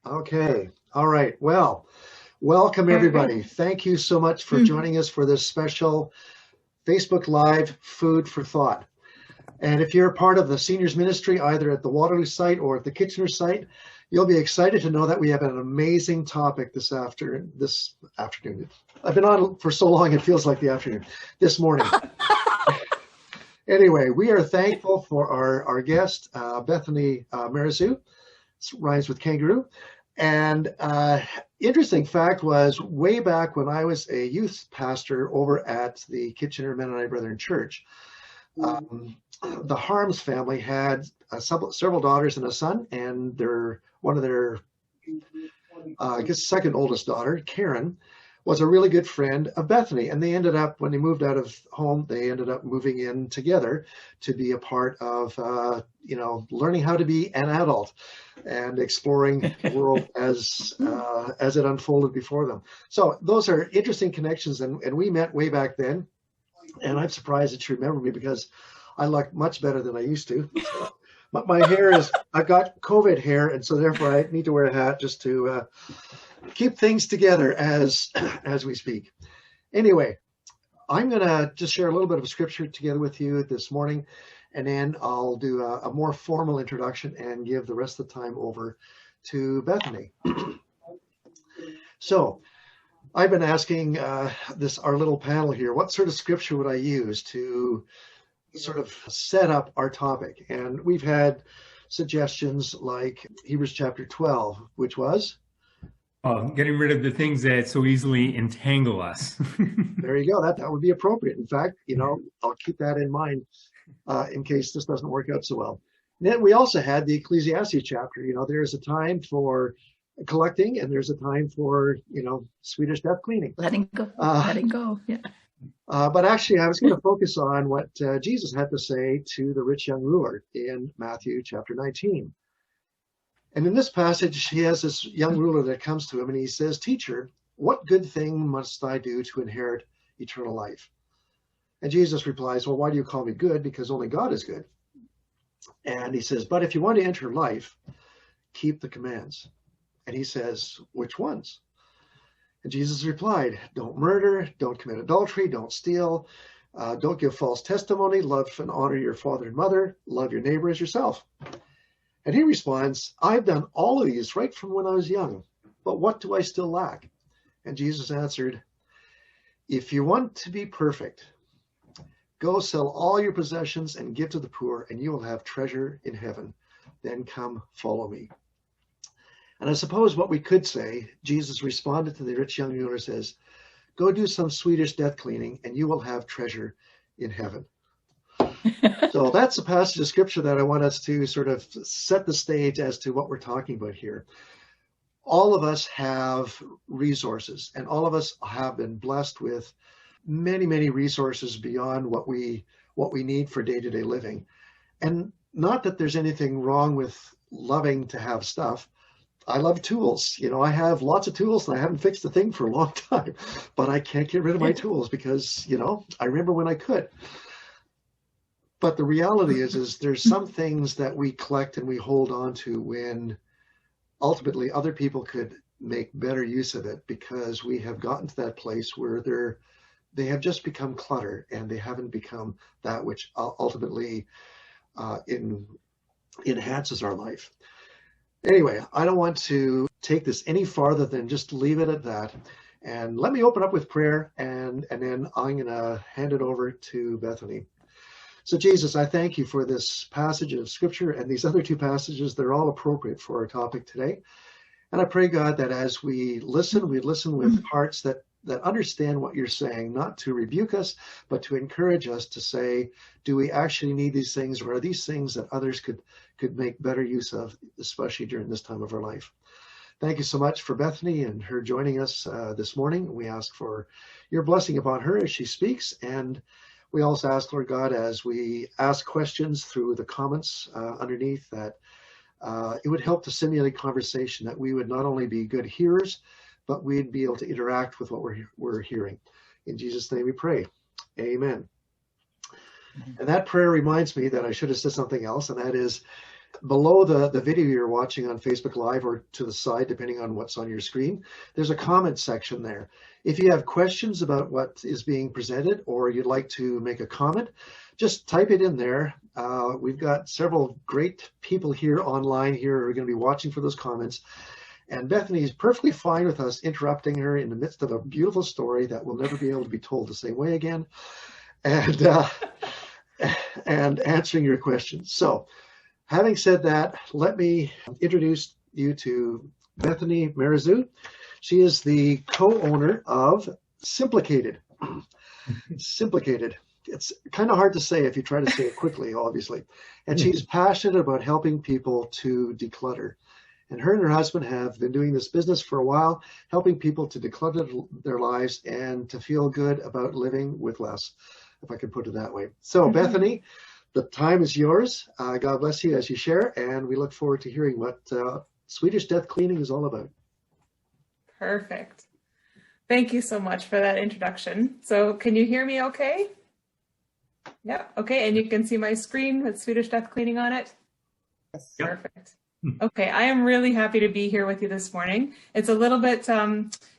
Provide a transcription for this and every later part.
Okay. All right. Well, welcome All right. everybody. Thank you so much for joining us for this special Facebook Live Food for Thought. And if you're a part of the seniors ministry, either at the Waterloo site or at the Kitchener site, you'll be excited to know that we have an amazing topic this afternoon. I've been on for so long, it feels like the afternoon. This morning. Anyway, we are thankful for our guest, Bethany Mazereeuw. Rhymes with kangaroo. And interesting fact was, way back when I was a youth pastor over at the Kitchener Mennonite Brethren Church, the Harms family had several daughters and a son, and one of their, I guess, second oldest daughter, Karen, was a really good friend of Bethany. And they ended up, when they moved out of home, they ended up moving in together to be a part of, learning how to be an adult and exploring the world as it unfolded before them. So those are interesting connections. And we met way back then. And I'm surprised that you remember me because I look much better than I used to. So, my hair I've got COVID hair, and so therefore I need to wear a hat just to keep things together as we speak. Anyway, I'm going to just share a little bit of scripture together with you this morning, and then I'll do a more formal introduction and give the rest of the time over to Bethany. So I've been asking our little panel here, what sort of scripture would I use to sort of set up our topic? And we've had suggestions like Hebrews chapter 12, which was? Getting rid of the things that so easily entangle us. There you go. That would be appropriate. In fact, I'll keep that in mind in case this doesn't work out so well. And then we also had the Ecclesiastes chapter. There's a time for collecting and there's a time for, Swedish death cleaning. Letting go. Yeah. But actually, I was going to focus on what Jesus had to say to the rich young ruler in Matthew chapter 19. And in this passage, he has this young ruler that comes to him and he says, "Teacher, what good thing must I do to inherit eternal life?" And Jesus replies, "Well, why do you call me good? Because only God is good." And he says, "But if you want to enter life, keep the commands." And he says, "Which ones?" And Jesus replied, "Don't murder, don't commit adultery, don't steal, don't give false testimony, love and honor your father and mother, love your neighbor as yourself." And he responds, "I've done all of these right from when I was young, but what do I still lack?" And Jesus answered, "If you want to be perfect, go sell all your possessions and give to the poor, and you will have treasure in heaven. Then come follow me." And I suppose what we could say, Jesus responded to the rich young ruler, says, "Go do some Swedish death cleaning, and you will have treasure in heaven." So that's a passage of scripture that I want us to sort of set the stage as to what we're talking about here. All of us have resources, and all of us have been blessed with many, many resources beyond what we need for day-to-day living. And not that there's anything wrong with loving to have stuff. I love tools. I have lots of tools and I haven't fixed a thing for a long time, but I can't get rid of my tools because, I remember when I could. But the reality is there's some things that we collect and we hold on to when ultimately other people could make better use of it, because we have gotten to that place where they have just become clutter and they haven't become that which ultimately enhances our life. Anyway, I don't want to take this any farther than just leave it at that. And let me open up with prayer, and then I'm going to hand it over to Bethany. So Jesus, I thank you for this passage of scripture and these other two passages. They're all appropriate for our topic today. And I pray, God, that as we listen with hearts that understand what you're saying, not to rebuke us, but to encourage us to say, do we actually need these things, or are these things that others could make better use of, especially during this time of our life? Thank you so much for Bethany and her joining us this morning. We ask for your blessing upon her as she speaks, and we also ask, Lord God, as we ask questions through the comments underneath, that it would help to simulate conversation, that we would not only be good hearers, but we'd be able to interact with what we're hearing. In Jesus' name we pray. Amen. And that prayer reminds me that I should have said something else, and that is, below the video you're watching on Facebook Live, or to the side, depending on what's on your screen, there's a comment section there. If you have questions about what is being presented, or you'd like to make a comment, just type it in there. We've got several great people here online here who are going to be watching for those comments. And Bethany is perfectly fine with us interrupting her in the midst of a beautiful story that will never be able to be told the same way again, and answering your questions. So, having said that, let me introduce you to Bethany Mazereeuw. She is the co-owner of Simplicated. Simplicated. It's kind of hard to say if you try to say it quickly, obviously. And she's passionate about helping people to declutter. And her husband have been doing this business for a while, helping people to declutter their lives and to feel good about living with less, if I could put it that way. So, Bethany, the time is yours. God bless you as you share, and we look forward to hearing what Swedish death cleaning is all about. Perfect. Thank you so much for that introduction. So can you hear me okay? Yeah, okay, and you can see my screen with Swedish death cleaning on it? Yes. Perfect. Okay, I am really happy to be here with you this morning. It's a little bit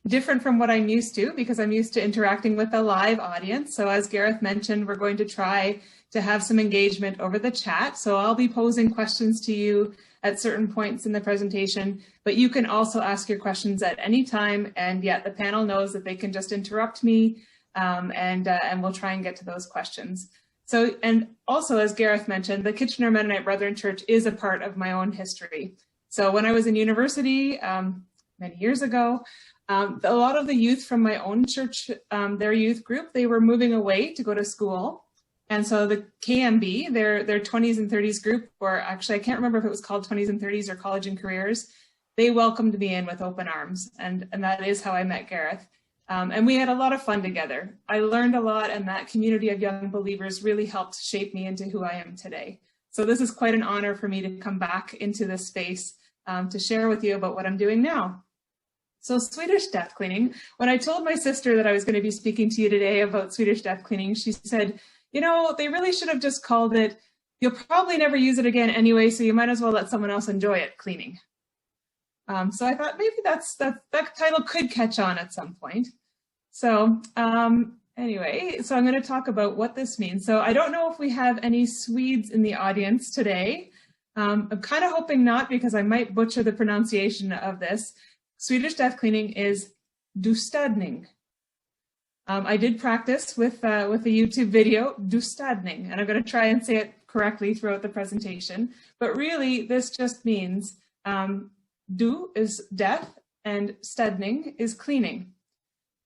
different from what I'm used to, because I'm used to interacting with a live audience. So as Gareth mentioned, we're going to try to have some engagement over the chat. So I'll be posing questions to you at certain points in the presentation, but you can also ask your questions at any time. And yet the panel knows that they can just interrupt me, and we'll try and get to those questions. So, and also, as Gareth mentioned, the Kitchener Mennonite Brethren Church is a part of my own history. So when I was in university many years ago, a lot of the youth from my own church, their youth group, they were moving away to go to school. And so the KMB, their 20s and 30s group, or actually I can't remember if it was called 20s and 30s or College and Careers, they welcomed me in with open arms. And that is how I met Gareth. And we had a lot of fun together. I learned a lot, and that community of young believers really helped shape me into who I am today. So this is quite an honor for me to come back into this space to share with you about what I'm doing now. So Swedish death cleaning, when I told my sister that I was going to be speaking to you today about Swedish death cleaning, she said, you know, they really should have just called it, you'll probably never use it again anyway, so you might as well let someone else enjoy it, cleaning. So I thought maybe that title could catch on at some point. So anyway, so I'm going to talk about what this means. So I don't know if we have any Swedes in the audience today. I'm kind of hoping not, because I might butcher the pronunciation of this. Swedish death cleaning is dustadning. I did practice with a YouTube video, dustadning, and I'm going to try and say it correctly throughout the presentation. But really, this just means du is death and stadning is cleaning.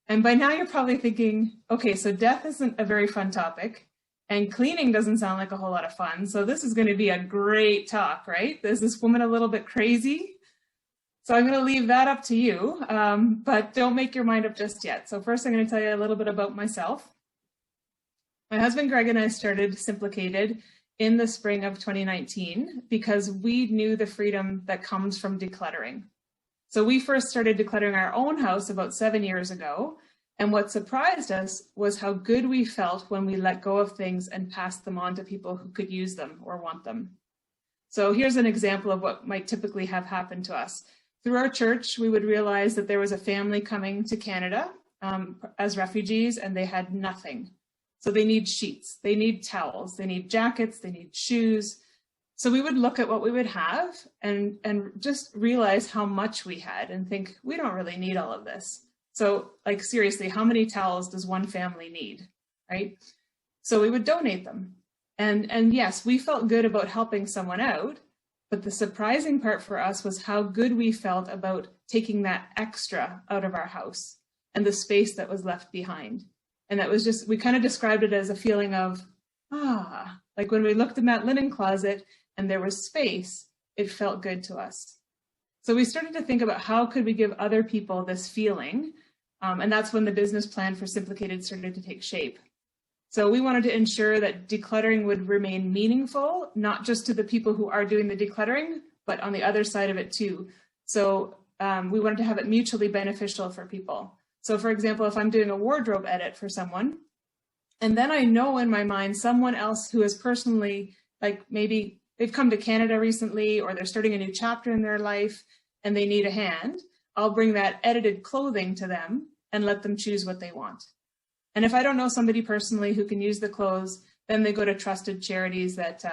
And by now you're probably thinking, okay, so death isn't a very fun topic, and cleaning doesn't sound like a whole lot of fun. So this is going to be a great talk, right? Is this woman a little bit crazy? So I'm going to leave that up to you, but don't make your mind up just yet. So first I'm going to tell you a little bit about myself. My husband Greg and I started Simplicated in the spring of 2019 because we knew the freedom that comes from decluttering. So we first started decluttering our own house about 7 years ago. And what surprised us was how good we felt when we let go of things and passed them on to people who could use them or want them. So here's an example of what might typically have happened to us. Through our church, we would realize that there was a family coming to Canada as refugees, and they had nothing. So they need sheets, they need towels, they need jackets, they need shoes. So we would look at what we would have and just realize how much we had and think, we don't really need all of this. So like, seriously, how many towels does one family need, right? So we would donate them. And yes, we felt good about helping someone out, but the surprising part for us was how good we felt about taking that extra out of our house and the space that was left behind. And that was just, we kind of described it as a feeling of, like when we looked in that linen closet and there was space, it felt good to us. So we started to think about how could we give other people this feeling? And that's when the business plan for Simplicated started to take shape. So we wanted to ensure that decluttering would remain meaningful, not just to the people who are doing the decluttering, but on the other side of it too. So we wanted to have it mutually beneficial for people. So for example, if I'm doing a wardrobe edit for someone, and then I know in my mind someone else who is personally, like maybe they've come to Canada recently, or they're starting a new chapter in their life and they need a hand, I'll bring that edited clothing to them and let them choose what they want. And if I don't know somebody personally who can use the clothes, then they go to trusted charities that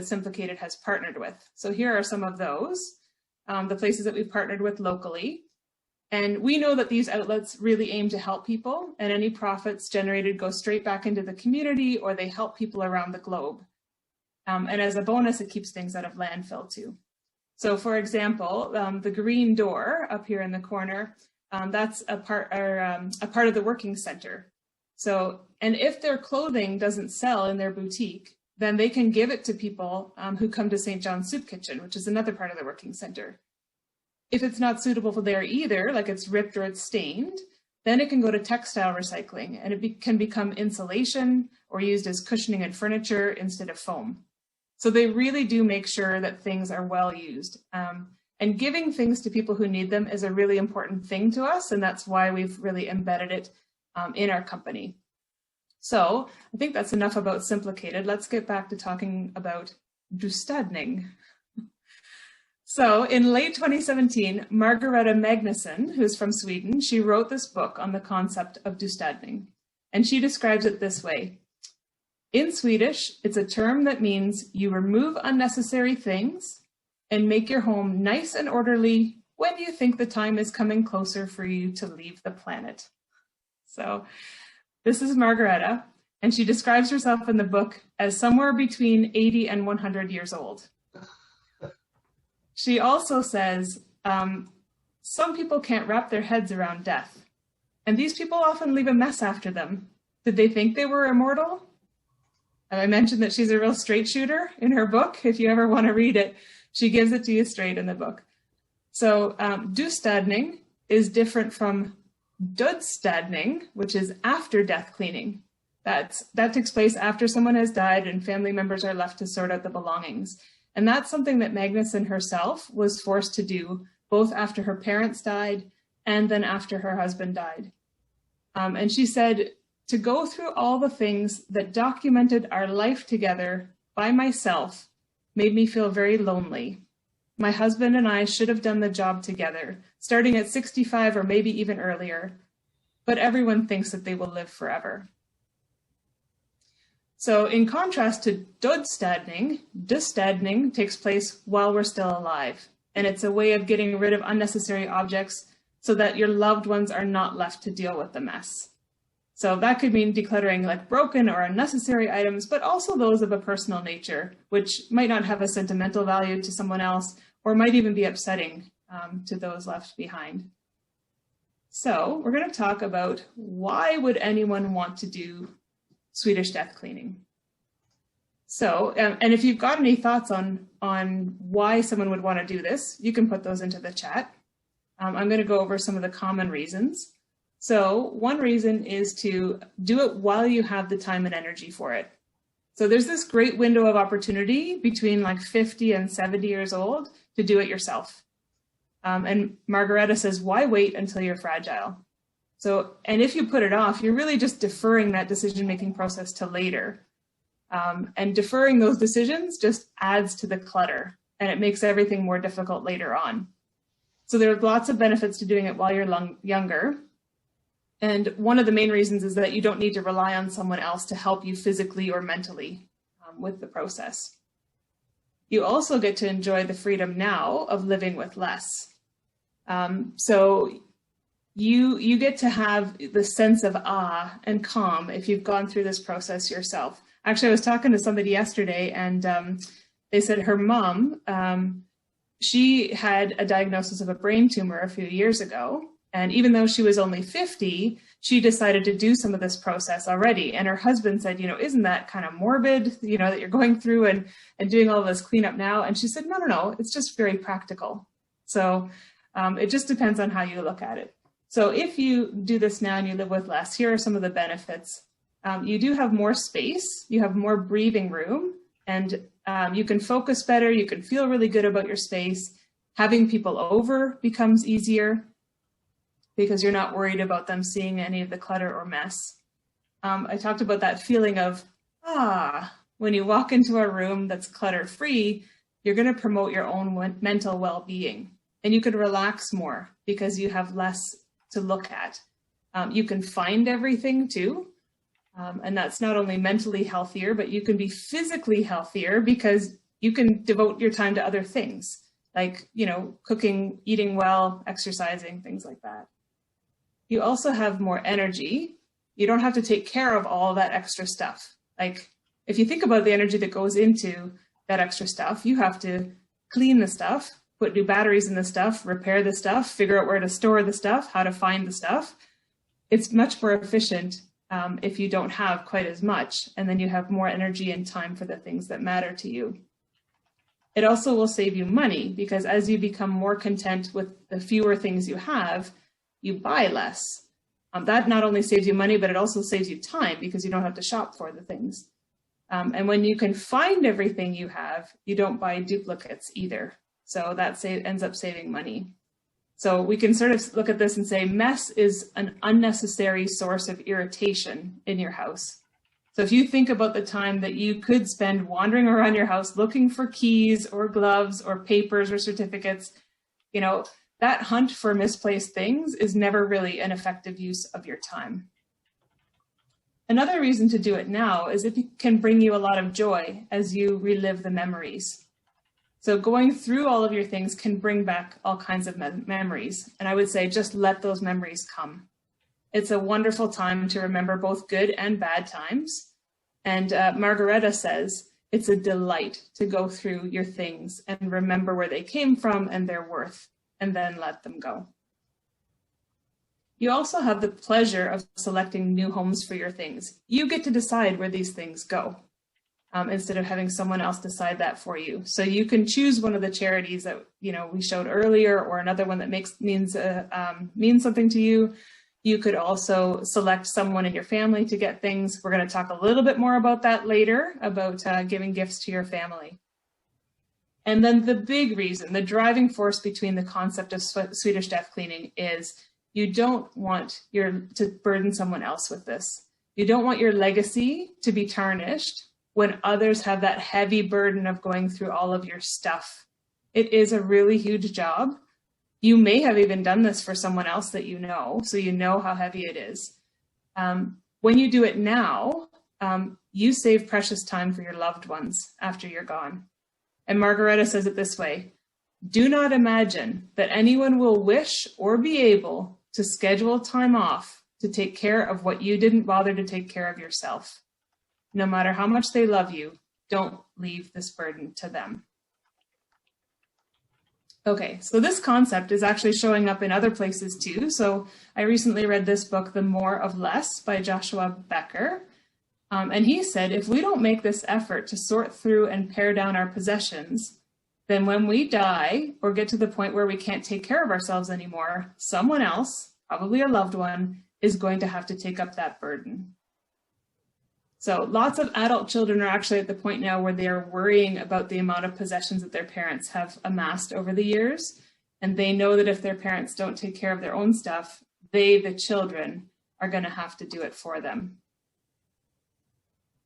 Simplicated has partnered with. So here are some of those, the places that we've partnered with locally. And we know that these outlets really aim to help people, and any profits generated go straight back into the community, or they help people around the globe. And as a bonus, it keeps things out of landfill too. So for example, the green door up here in the corner, that's a part of the working center. So, and if their clothing doesn't sell in their boutique, then they can give it to people who come to St. John's Soup Kitchen, which is another part of the working center. If it's not suitable for there either, like it's ripped or it's stained, then it can go to textile recycling, and it can become insulation or used as cushioning and furniture instead of foam. So they really do make sure that things are well used. And giving things to people who need them is a really important thing to us, and that's why we've really embedded it in our company. So I think that's enough about Simplicated. Let's get back to talking about Dustadning. So in late 2017, Margareta Magnusson, who's from Sweden, she wrote this book on the concept of Dustadning, and she describes it this way. In Swedish, it's a term that means you remove unnecessary things and make your home nice and orderly when you think the time is coming closer for you to leave the planet. So this is Margareta, and she describes herself in the book as somewhere between 80 and 100 years old. She also says, some people can't wrap their heads around death, and these people often leave a mess after them. Did they think they were immortal? And I mentioned that she's a real straight shooter in her book. If you ever want to read it, she gives it to you straight in the book. So Dustadning is different from Dödsstädning, which is after death cleaning. That takes place after someone has died and family members are left to sort out the belongings. And that's something that Magnusson herself was forced to do, both after her parents died and then after her husband died. And she said, to go through all the things that documented our life together by myself made me feel very lonely. My husband and I should have done the job together, starting at 65 or maybe even earlier, but everyone thinks that they will live forever. So in contrast to Dödsstädning takes place while we're still alive, and it's a way of getting rid of unnecessary objects so that your loved ones are not left to deal with the mess. So that could mean decluttering like broken or unnecessary items, but also those of a personal nature, which might not have a sentimental value to someone else, or might even be upsetting to those left behind. So we're going to talk about why would anyone want to do Swedish death cleaning. So, and if you've got any thoughts on why someone would want to do this, you can put those into the chat. I'm going to go over some of the common reasons. So one reason is to do it while you have the time and energy for it. So there's this great window of opportunity between like 50 and 70 years old to do it yourself. And Margareta says, why wait until you're fragile? So, and if you put it off, you're really just deferring that decision-making process to later. And deferring those decisions just adds to the clutter, and it makes everything more difficult later on. So there are lots of benefits to doing it while you're younger. And one of the main reasons is that you don't need to rely on someone else to help you physically or mentally with the process. You also get to enjoy the freedom now of living with less. So you get to have the sense of awe and calm if you've gone through this process yourself. Actually, I was talking to somebody yesterday, and they said her mom, she had a diagnosis of a brain tumor a few years ago. And even though she was only 50, she decided to do some of this process already. And her husband said, isn't that kind of morbid, that you're going through and doing all of this cleanup now? And she said, no, it's just very practical. So it just depends on how you look at it. So if you do this now and you live with less, here are some of the benefits. You do have more space, you have more breathing room, and you can focus better, you can feel really good about your space. Having people over becomes easier because you're not worried about them seeing any of the clutter or mess. I talked about that feeling of, when you walk into a room that's clutter-free, you're going to promote your own mental well-being, and you can relax more because you have less to look at. You can find everything too. And that's not only mentally healthier, but you can be physically healthier because you can devote your time to other things like, cooking, eating well, exercising, things like that. You also have more energy. You don't have to take care of all that extra stuff. Like if you think about the energy that goes into that extra stuff, you have to clean the stuff, put new batteries in the stuff, repair the stuff, figure out where to store the stuff, how to find the stuff. It's much more efficient if you don't have quite as much, and then you have more energy and time for the things that matter to you. It also will save you money because as you become more content with the fewer things you have, you buy less. That not only saves you money, but it also saves you time because you don't have to shop for the things. And when you can find everything you have, you don't buy duplicates either. So that ends up saving money. So we can sort of look at this and say mess is an unnecessary source of irritation in your house. So if you think about the time that you could spend wandering around your house looking for keys or gloves or papers or certificates, that hunt for misplaced things is never really an effective use of your time. Another reason to do it now is it can bring you a lot of joy as you relive the memories. So going through all of your things can bring back all kinds of memories. And I would say just let those memories come. It's a wonderful time to remember both good and bad times. And Margareta says, it's a delight to go through your things and remember where they came from and their worth, and then let them go. You also have the pleasure of selecting new homes for your things. You get to decide where these things go. Instead of having someone else decide that for you. So you can choose one of the charities that we showed earlier, or another one that means something to you. You could also select someone in your family to get things. We're going to talk a little bit more about that later, about giving gifts to your family. And then the big reason, the driving force between the concept of Swedish death cleaning is you don't want to burden someone else with this. You don't want your legacy to be tarnished when others have that heavy burden of going through all of your stuff. It is a really huge job. You may have even done this for someone else that you know, so you know how heavy it is. When you do it now, you save precious time for your loved ones after you're gone. And Margareta says it this way: do not imagine that anyone will wish or be able to schedule time off to take care of what you didn't bother to take care of yourself. No matter how much they love you, don't leave this burden to them. Okay, so this concept is actually showing up in other places too. So I recently read this book, The More of Less by Joshua Becker. And he said, if we don't make this effort to sort through and pare down our possessions, then when we die or get to the point where we can't take care of ourselves anymore, someone else, probably a loved one, is going to have to take up that burden. So lots of adult children are actually at the point now where they are worrying about the amount of possessions that their parents have amassed over the years. And they know that if their parents don't take care of their own stuff, they, the children, are going to have to do it for them.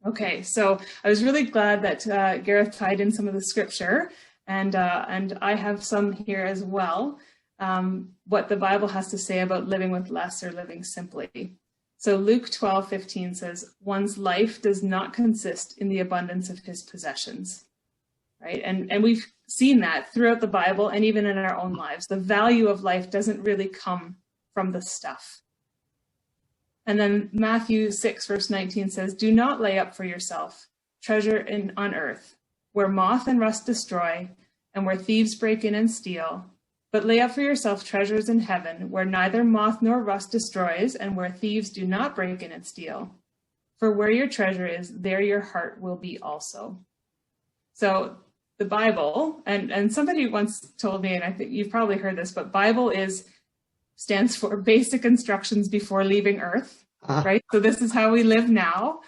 Okay, so I was really glad that Gareth tied in some of the scripture, and I have some here as well, what the Bible has to say about living with less or living simply. So Luke 12:15 says, one's life does not consist in the abundance of his possessions, right? And we've seen that throughout the Bible and even in our own lives. The value of life doesn't really come from the stuff. And then Matthew 6 verse 19 says, do not lay up for yourself treasure on earth, where moth and rust destroy and where thieves break in and steal. But lay up for yourself treasures in heaven, where neither moth nor rust destroys, and where thieves do not break in and steal. For where your treasure is, there your heart will be also. So the Bible, and somebody once told me, and I think you've probably heard this, but Bible stands for basic instructions before leaving earth, right? So this is how we live now,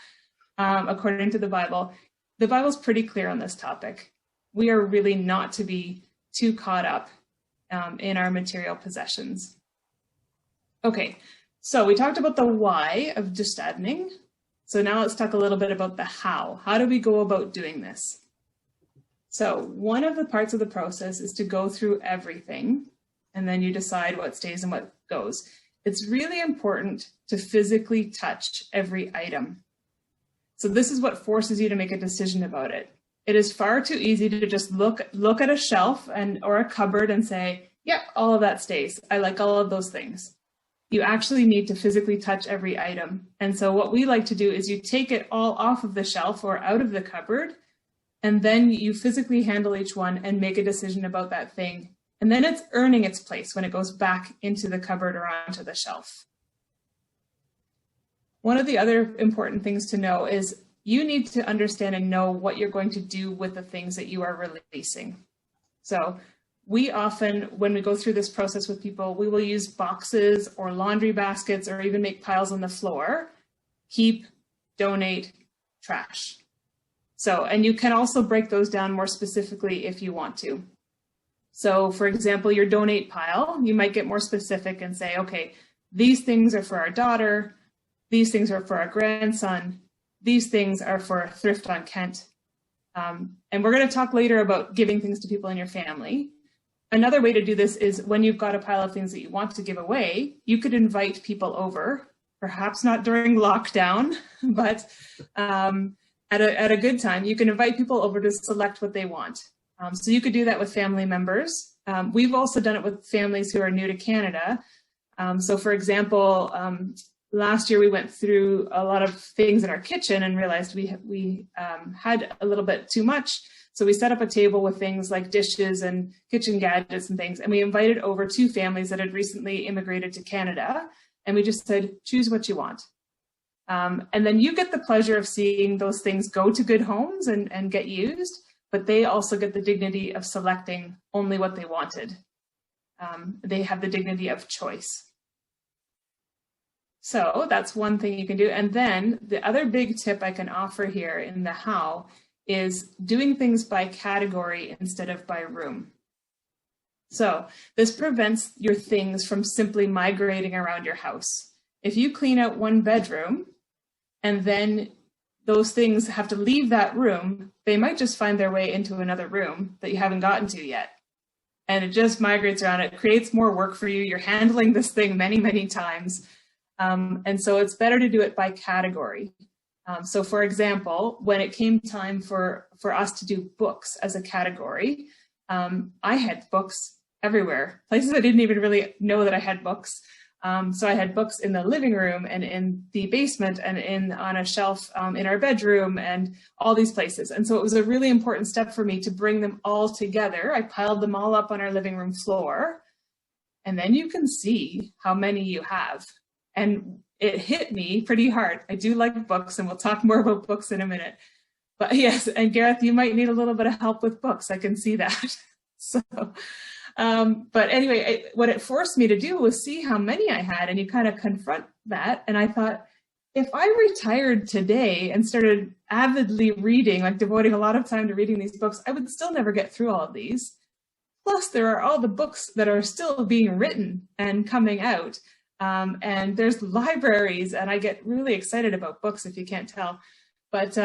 according to the Bible. The Bible's pretty clear on this topic. We are really not to be too caught up in our material possessions. Okay, so we talked about the why of gestadning. So now let's talk a little bit about the how. How do we go about doing this? So one of the parts of the process is to go through everything, and then you decide what stays and what goes. It's really important to physically touch every item. So this is what forces you to make a decision about it. It is far too easy to just look at a shelf or a cupboard and say, yeah, all of that stays. I like all of those things. You actually need to physically touch every item. And so what we like to do is you take it all off of the shelf or out of the cupboard, and then you physically handle each one and make a decision about that thing. And then it's earning its place when it goes back into the cupboard or onto the shelf. One of the other important things to know is you need to understand and know what you're going to do with the things that you are releasing. So we often, when we go through this process with people, we will use boxes or laundry baskets or even make piles on the floor. Keep, donate, trash. So, and you can also break those down more specifically if you want to. So for example, your donate pile, you might get more specific and say, okay, these things are for our daughter, these things are for our grandson, these things are for Thrift on Kent. And we're going to talk later about giving things to people in your family. Another way to do this is when you've got a pile of things that you want to give away, you could invite people over, perhaps not during lockdown, but at a good time, you can invite people over to select what they want. So you could do that with family members. We've also done it with families who are new to Canada. So for example, last year we went through a lot of things in our kitchen and realized we had a little bit too much. So we set up a table with things like dishes and kitchen gadgets and things, and we invited over 2 families that had recently immigrated to Canada, and we just said, choose what you want. And then you get the pleasure of seeing those things go to good homes and get used, but they also get the dignity of selecting only what they wanted. They have the dignity of choice. So that's one thing you can do. And then the other big tip I can offer here in the how is doing things by category instead of by room. So this prevents your things from simply migrating around your house. If you clean out one bedroom and then those things have to leave that room, they might just find their way into another room that you haven't gotten to yet. And it just migrates around. It creates more work for you. You're handling this thing many, many times. And so it's better to do it by category. So for example, when it came time for us to do books as a category, I had books everywhere, places I didn't even really know that I had books. So I had books in the living room and in the basement and on a shelf in our bedroom and all these places. And so it was a really important step for me to bring them all together. I piled them all up on our living room floor, and then you can see how many you have. And it hit me pretty hard. I do like books, and we'll talk more about books in a minute. But yes, and Gareth, you might need a little bit of help with books. I can see that. So, but anyway, what it forced me to do was see how many I had, and you kind of confront that. And I thought, if I retired today and started avidly reading, like devoting a lot of time to reading these books, I would still never get through all of these. Plus, there are all the books that are still being written and coming out. And there's libraries, and I get really excited about books, if you can't tell. But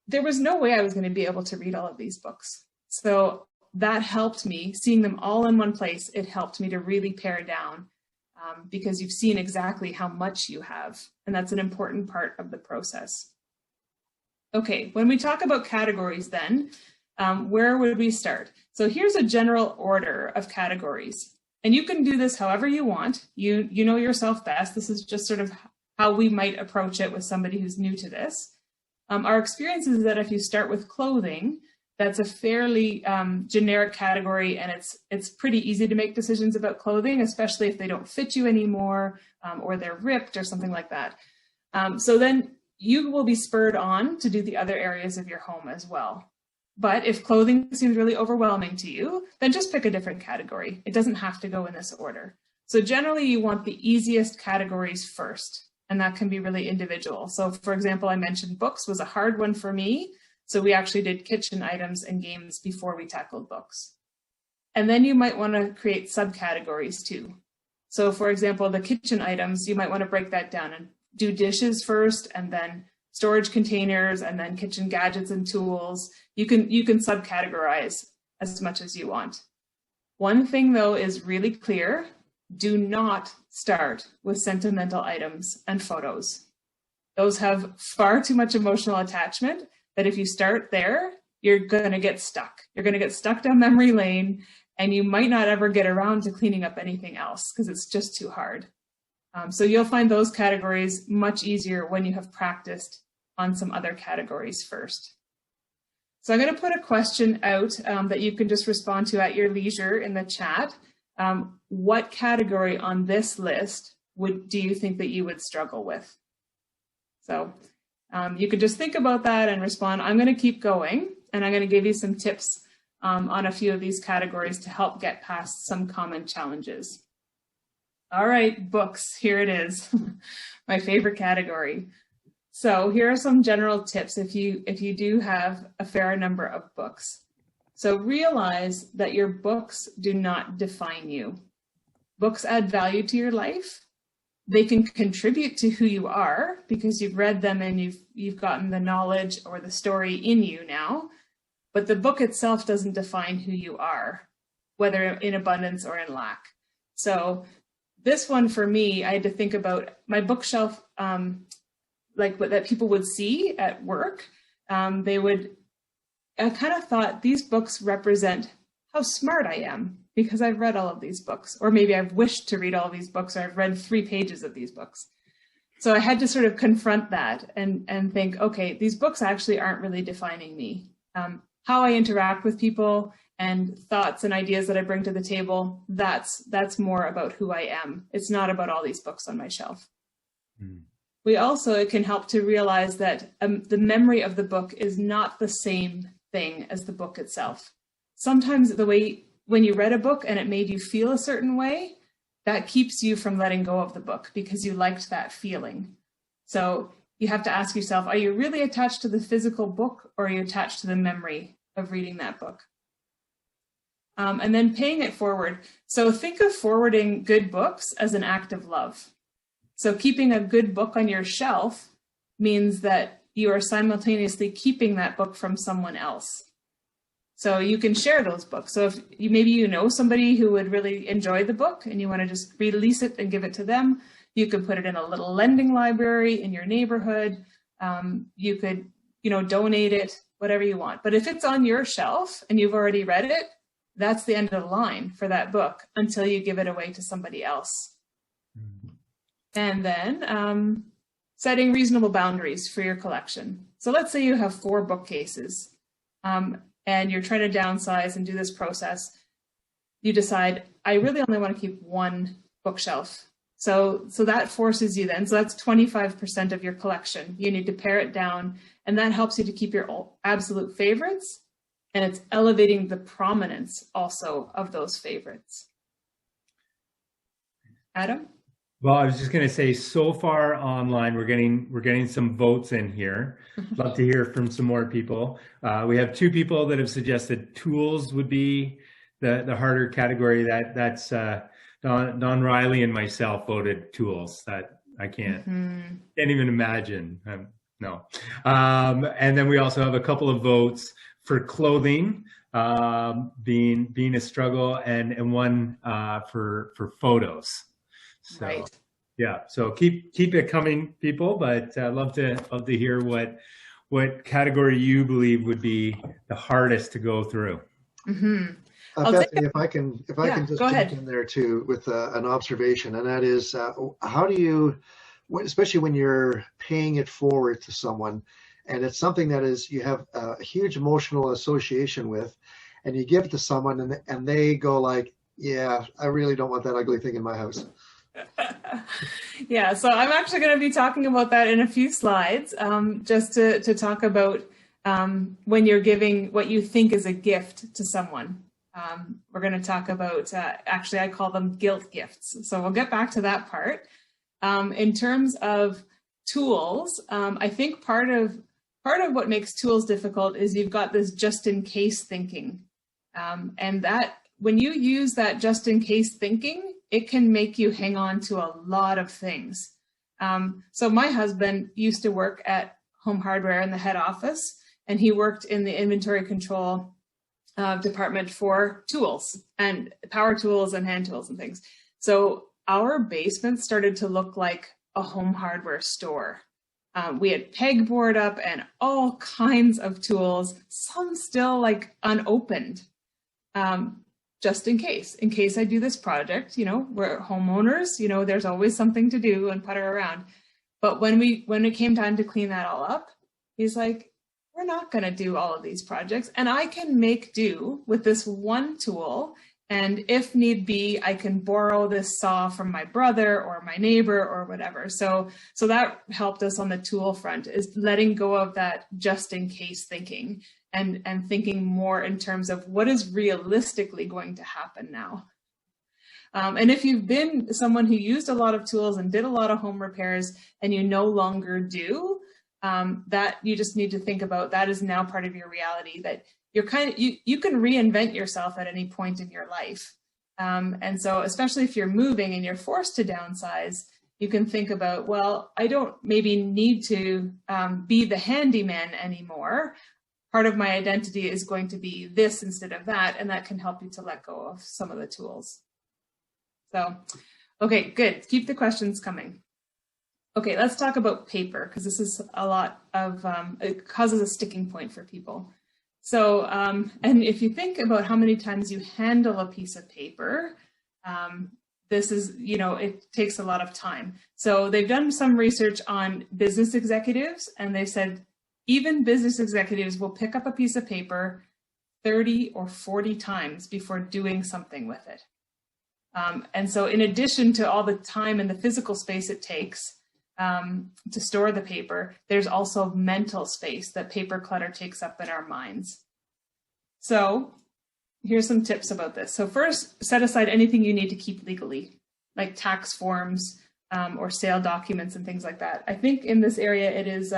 there was no way I was going to be able to read all of these books. So that helped me, seeing them all in one place, it helped me to really pare down because you've seen exactly how much you have. And that's an important part of the process. Okay, when we talk about categories then, where would we start? So here's a general order of categories. And you can do this however you want. You know yourself best. This is just sort of how we might approach it with somebody who's new to this. Our experience is that if you start with clothing, that's a fairly generic category, and it's pretty easy to make decisions about clothing, especially if they don't fit you anymore or they're ripped or something like that. So then you will be spurred on to do the other areas of your home as well. But if clothing seems really overwhelming to you, then just pick a different category. It doesn't have to go in this order. So generally you want the easiest categories first, and that can be really individual. So for example, I mentioned books was a hard one for me. So we actually did kitchen items and games before we tackled books. And then you might want to create subcategories too. So for example, the kitchen items, you might want to break that down and do dishes first and then storage containers, and then kitchen gadgets and tools. You can subcategorize as much as you want. One thing though is really clear: do not start with sentimental items and photos. Those have far too much emotional attachment that if you start there, you're going to get stuck. You're going to get stuck down memory lane, and you might not ever get around to cleaning up anything else because it's just too hard. So you'll find those categories much easier when you have practiced on some other categories first. So I'm going to put a question out that you can just respond to at your leisure in the chat. What category on this list do you think that you would struggle with? So you could just think about that and respond. I'm going to keep going, and I'm going to give you some tips on a few of these categories to help get past some common challenges. All right, books, here it is, my favorite category. So here are some general tips if you do have a fair number of books. So realize that your books do not define you. Books add value to your life. They can contribute to who you are because you've read them and you've gotten the knowledge or the story in you now. But the book itself doesn't define who you are, whether in abundance or in lack. So this one for me, I had to think about my bookshelf, like what that people would see at work. I kind of thought these books represent how smart I am because I've read all of these books, or maybe I've wished to read all of these books, or I've read 3 pages of these books. So I had to sort of confront that and think, okay, these books actually aren't really defining me. How I interact with people and thoughts and ideas that I bring to the table, that's more about who I am. It's not about all these books on my shelf. It can help to realize that the memory of the book is not the same thing as the book itself. Sometimes when you read a book and it made you feel a certain way, that keeps you from letting go of the book because you liked that feeling. So you have to ask yourself, are you really attached to the physical book, or are you attached to the memory of reading that book? And then paying it forward. So think of forwarding good books as an act of love. So keeping a good book on your shelf means that you are simultaneously keeping that book from someone else. So you can share those books. So if maybe you know somebody who would really enjoy the book and you want to just release it and give it to them, you could put it in a little lending library in your neighborhood. You could, donate it, whatever you want. But if it's on your shelf and you've already read it, that's the end of the line for that book until you give it away to somebody else. And then setting reasonable boundaries for your collection. So let's say you have 4 bookcases and you're trying to downsize and do this process. You decide, I really only want to keep 1 bookshelf. So that forces you then, so that's 25% of your collection. You need to pare it down, and that helps you to keep your absolute favorites, and it's elevating the prominence also of those favorites. Adam? Well, I was just going to say, so far online, we're getting some votes in here. Love to hear from some more people. We have 2 people that have suggested tools would be the harder category. That's Don Riley and myself voted tools. That I can't even imagine. No. And then we also have a couple of votes for clothing being a struggle, and one for photos. So, right. Yeah. So keep it coming, people. But love to hear what category you believe would be the hardest to go through. Bethany, if I can just jump in there too with an observation, and that is, how do you, especially when you're paying it forward to someone, and it's something that is you have a huge emotional association with, and you give it to someone, and they go like, yeah, I really don't want that ugly thing in my house. Yeah, so I'm actually going to be talking about that in a few slides, just to talk about when you're giving what you think is a gift to someone. We're going to talk about, actually, I call them guilt gifts. So we'll get back to that part. In terms of tools, I think part of what makes tools difficult is you've got this just in case thinking. And that when you use that just in case thinking, it can make you hang on to a lot of things. So my husband used to work at home hardware in the head office, and he worked in the inventory control department for tools and power tools and hand tools and things. So our basement started to look like a home hardware store. We had pegboard up and all kinds of tools, some still like unopened, just in case I do this project. You know, we're homeowners, you know, there's always something to do and putter around. But when it came time to clean that all up, he's like, we're not going to do all of these projects, and I can make do with this one tool. And if need be, I can borrow this saw from my brother or my neighbor or whatever. So that helped us on the tool front, is letting go of that just in case thinking and thinking more in terms of what is realistically going to happen now. And if you've been someone who used a lot of tools and did a lot of home repairs and you no longer do, that you just need to think about, that is now part of your reality, that you're you can reinvent yourself at any point in your life. And so especially if you're moving and you're forced to downsize, you can think about, well, I don't maybe need to be the handyman anymore. Part of my identity is going to be this instead of that, and that can help you to let go of some of the tools. So, okay, good. Keep the questions coming. Okay, let's talk about paper, because this is a lot of, it causes a sticking point for people. So, and if you think about how many times you handle a piece of paper, this is, you know, it takes a lot of time. So they've done some research on business executives, and they said even business executives will pick up a piece of paper 30 or 40 times before doing something with it. And so in addition to all the time and the physical space it takes to store the paper, there's also mental space that paper clutter takes up in our minds. So here's some tips about this. So first, set aside anything you need to keep legally, like tax forms or sale documents and things like that. I think in this area it is,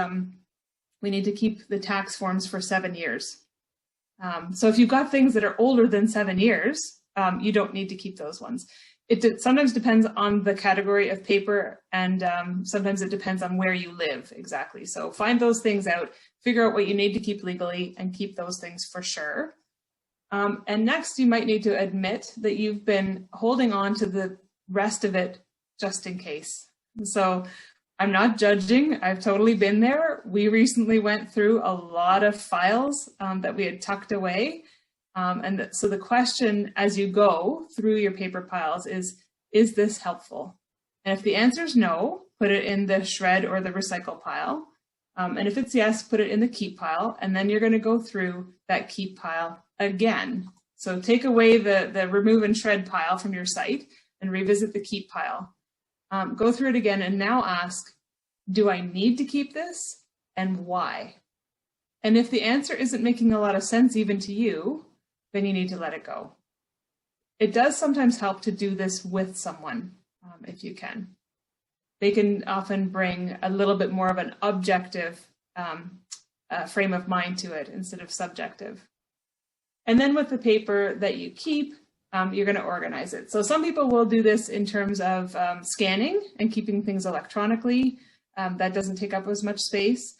we need to keep the tax forms for 7 years. So if you've got things that are older than 7 years, you don't need to keep those ones. It sometimes depends on the category of paper, and sometimes it depends on where you live exactly. So find those things out, figure out what you need to keep legally, and keep those things for sure. And next, you might need to admit that you've been holding on to the rest of it just in case. So I'm not judging. I've totally been there. We recently went through a lot of files that we had tucked away. So the question as you go through your paper piles is this helpful? And if the answer is no, put it in the shred or the recycle pile. And if it's yes, put it in the keep pile. And then you're going to go through that keep pile again. So take away the remove and shred pile from your site and revisit the keep pile. Go through it again and now ask, do I need to keep this, and why? And if the answer isn't making a lot of sense even to you, then you need to let it go. It does sometimes help to do this with someone, if you can. They can often bring a little bit more of an objective frame of mind to it instead of subjective. And then with the paper that you keep, you're going to organize it. So some people will do this in terms of scanning and keeping things electronically. That doesn't take up as much space.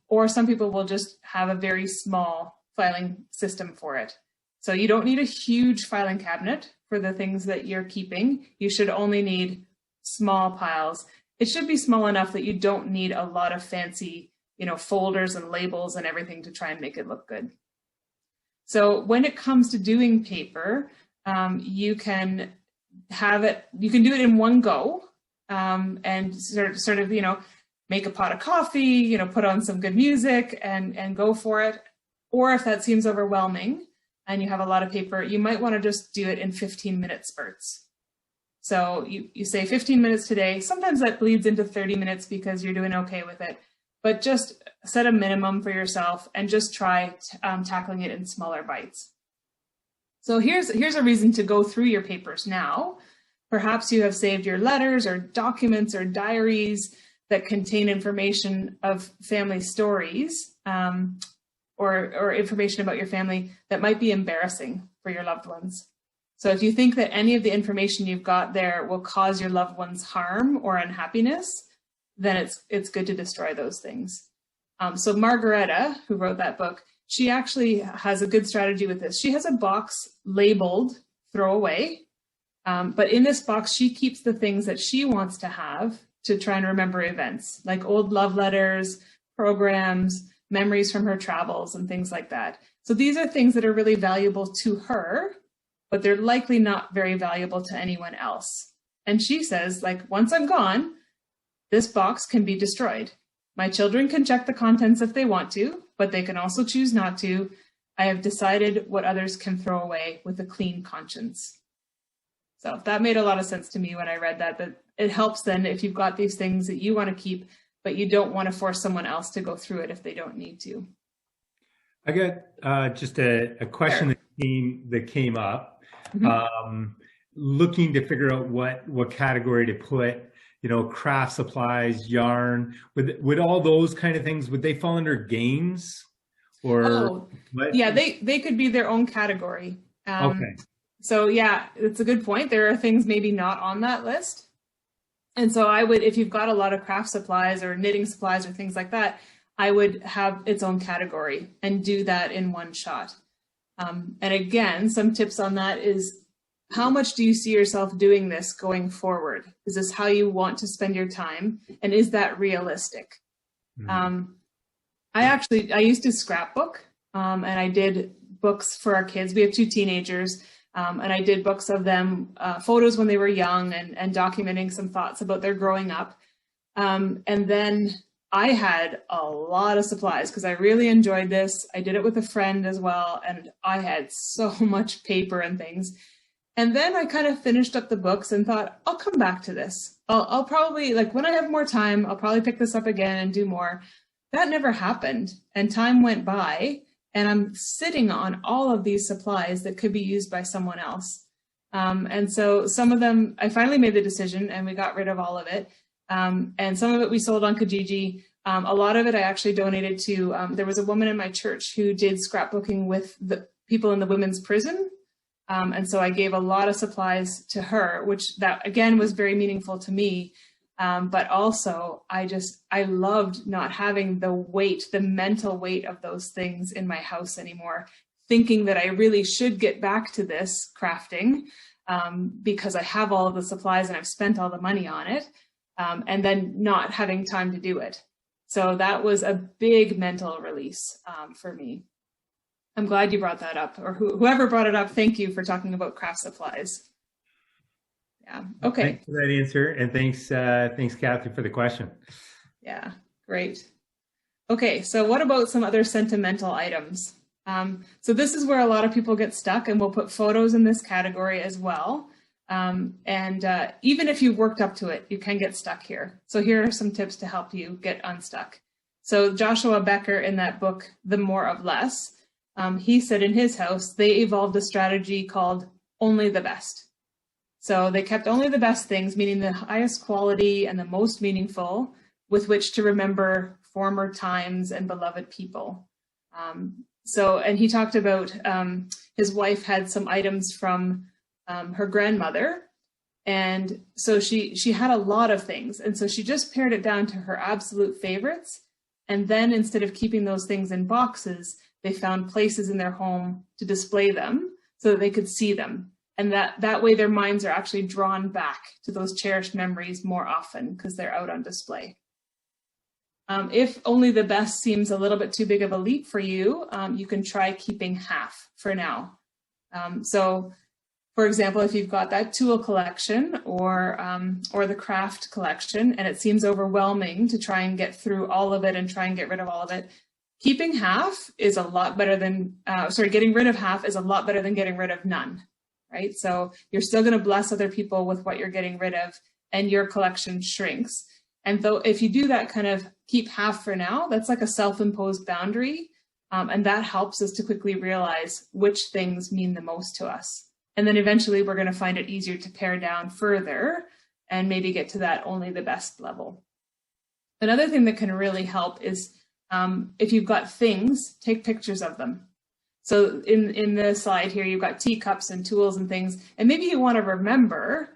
Or some people will just have a very small filing system for it. So you don't need a huge filing cabinet for the things that you're keeping. You should only need small piles. It should be small enough that you don't need a lot of fancy, folders and labels and everything to try and make it look good. So when it comes to doing paper, you can do it in one go, and sort of, make a pot of coffee, put on some good music and go for it. Or if that seems overwhelming and you have a lot of paper, you might want to just do it in 15-minute spurts. So you say 15 minutes today. Sometimes that bleeds into 30 minutes because you're doing okay with it. But just set a minimum for yourself and just try tackling it in smaller bites. So here's a reason to go through your papers now. Perhaps you have saved your letters or documents or diaries that contain information of family stories, or information about your family that might be embarrassing for your loved ones. So if you think that any of the information you've got there will cause your loved ones harm or unhappiness, then it's good to destroy those things. So Margareta, who wrote that book, she actually has a good strategy with this. She has a box labeled throw away, but in this box, she keeps the things that she wants to have to try and remember events, like old love letters, programs, memories from her travels, and things like that. So these are things that are really valuable to her, but they're likely not very valuable to anyone else. And she says, like, once I'm gone, this box can be destroyed. My children can check the contents if they want to, but they can also choose not to. I have decided what others can throw away with a clean conscience. So that made a lot of sense to me when I read that, that it helps then if you've got these things that you want to keep, but you don't want to force someone else to go through it if they don't need to. I got just a question that came up, looking to figure out what category to put, craft supplies, yarn, would all those kind of things, would they fall under games or? Yeah, they could be their own category. Okay. So yeah, it's a good point. There are things maybe not on that list. And so I would, if you've got a lot of craft supplies or knitting supplies or things like that, I would have its own category and do that in one shot. And again, some tips on that is, how much do you see yourself doing this going forward? Is this how you want to spend your time? And is that realistic? I used to scrapbook, and I did books for our kids. We have 2 teenagers. And I did books of them, photos when they were young, and documenting some thoughts about their growing up. And then I had a lot of supplies because I really enjoyed this. I did it with a friend as well, and I had so much paper and things. And then I kind of finished up the books and thought, I'll come back to this. I'll probably, like, when I have more time, I'll probably pick this up again and do more. That never happened. And time went by. And I'm sitting on all of these supplies that could be used by someone else. And so some of them, I finally made the decision and we got rid of all of it. And some of it we sold on Kijiji. A lot of it I actually donated to, there was a woman in my church who did scrapbooking with the people in the women's prison. And so I gave a lot of supplies to her, which that again was very meaningful to me. But also I loved not having the mental weight of those things in my house anymore, thinking that I really should get back to this crafting because I have all of the supplies and I've spent all the money on it, and then not having time to do it. So that was a big mental release for me. I'm glad you brought that up, or whoever brought it up. Thank you for talking about craft supplies. Yeah. Okay. Thanks for that answer, and thanks, Kathy, for the question. Yeah, great. Okay, so what about some other sentimental items? So this is where a lot of people get stuck, and we'll put photos in this category as well. And even if you've worked up to it, you can get stuck here. So here are some tips to help you get unstuck. So Joshua Becker, in that book, The More of Less, he said in his house, they evolved a strategy called only the best. So they kept only the best things, meaning the highest quality and the most meaningful, with which to remember former times and beloved people. And he talked about his wife had some items from her grandmother. And so she had a lot of things. And so she just pared it down to her absolute favorites. And then instead of keeping those things in boxes, they found places in their home to display them so that they could see them. And that way their minds are actually drawn back to those cherished memories more often because they're out on display. If only the best seems a little bit too big of a leap for you, you can try keeping half for now. So, for example, if you've got that tool collection or the craft collection, and it seems overwhelming to try and get through all of it and try and get rid of all of it, keeping half is a lot better than, getting rid of half is a lot better than getting rid of none. Right? So you're still going to bless other people with what you're getting rid of, and your collection shrinks. And though if you do that kind of keep half for now, that's like a self-imposed boundary. And that helps us to quickly realize which things mean the most to us. And then eventually we're going to find it easier to pare down further and maybe get to that only the best level. Another thing that can really help is if you've got things, take pictures of them. So in the slide here, you've got teacups and tools and things, and maybe you want to remember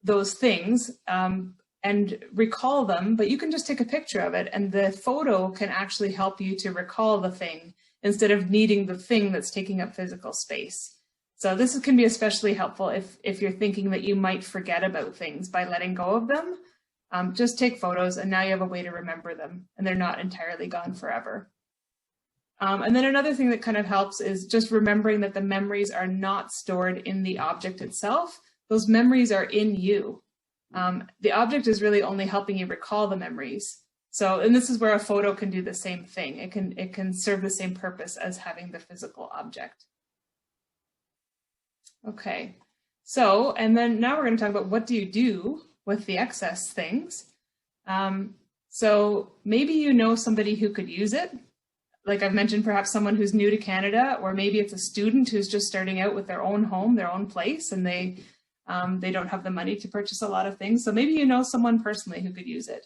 those things, and and recall them, but you can just take a picture of it, and the photo can actually help you to recall the thing instead of needing the thing that's taking up physical space. So this can be especially helpful if you're thinking that you might forget about things by letting go of them. Just take photos, and now you have a way to remember them, and they're not entirely gone forever. And then another thing that kind of helps is just remembering that the memories are not stored in the object itself. Those memories are in you. The object is really only helping you recall the memories. So, and this is where a photo can do the same thing. It can serve the same purpose as having the physical object. Okay, so, and then now we're going to talk about what do you do with the excess things. So maybe you know somebody who could use it. Like I've mentioned, perhaps someone who's new to Canada, or maybe it's a student who's just starting out with their own home, their own place, and they don't have the money to purchase a lot of things. So maybe you know someone personally who could use it.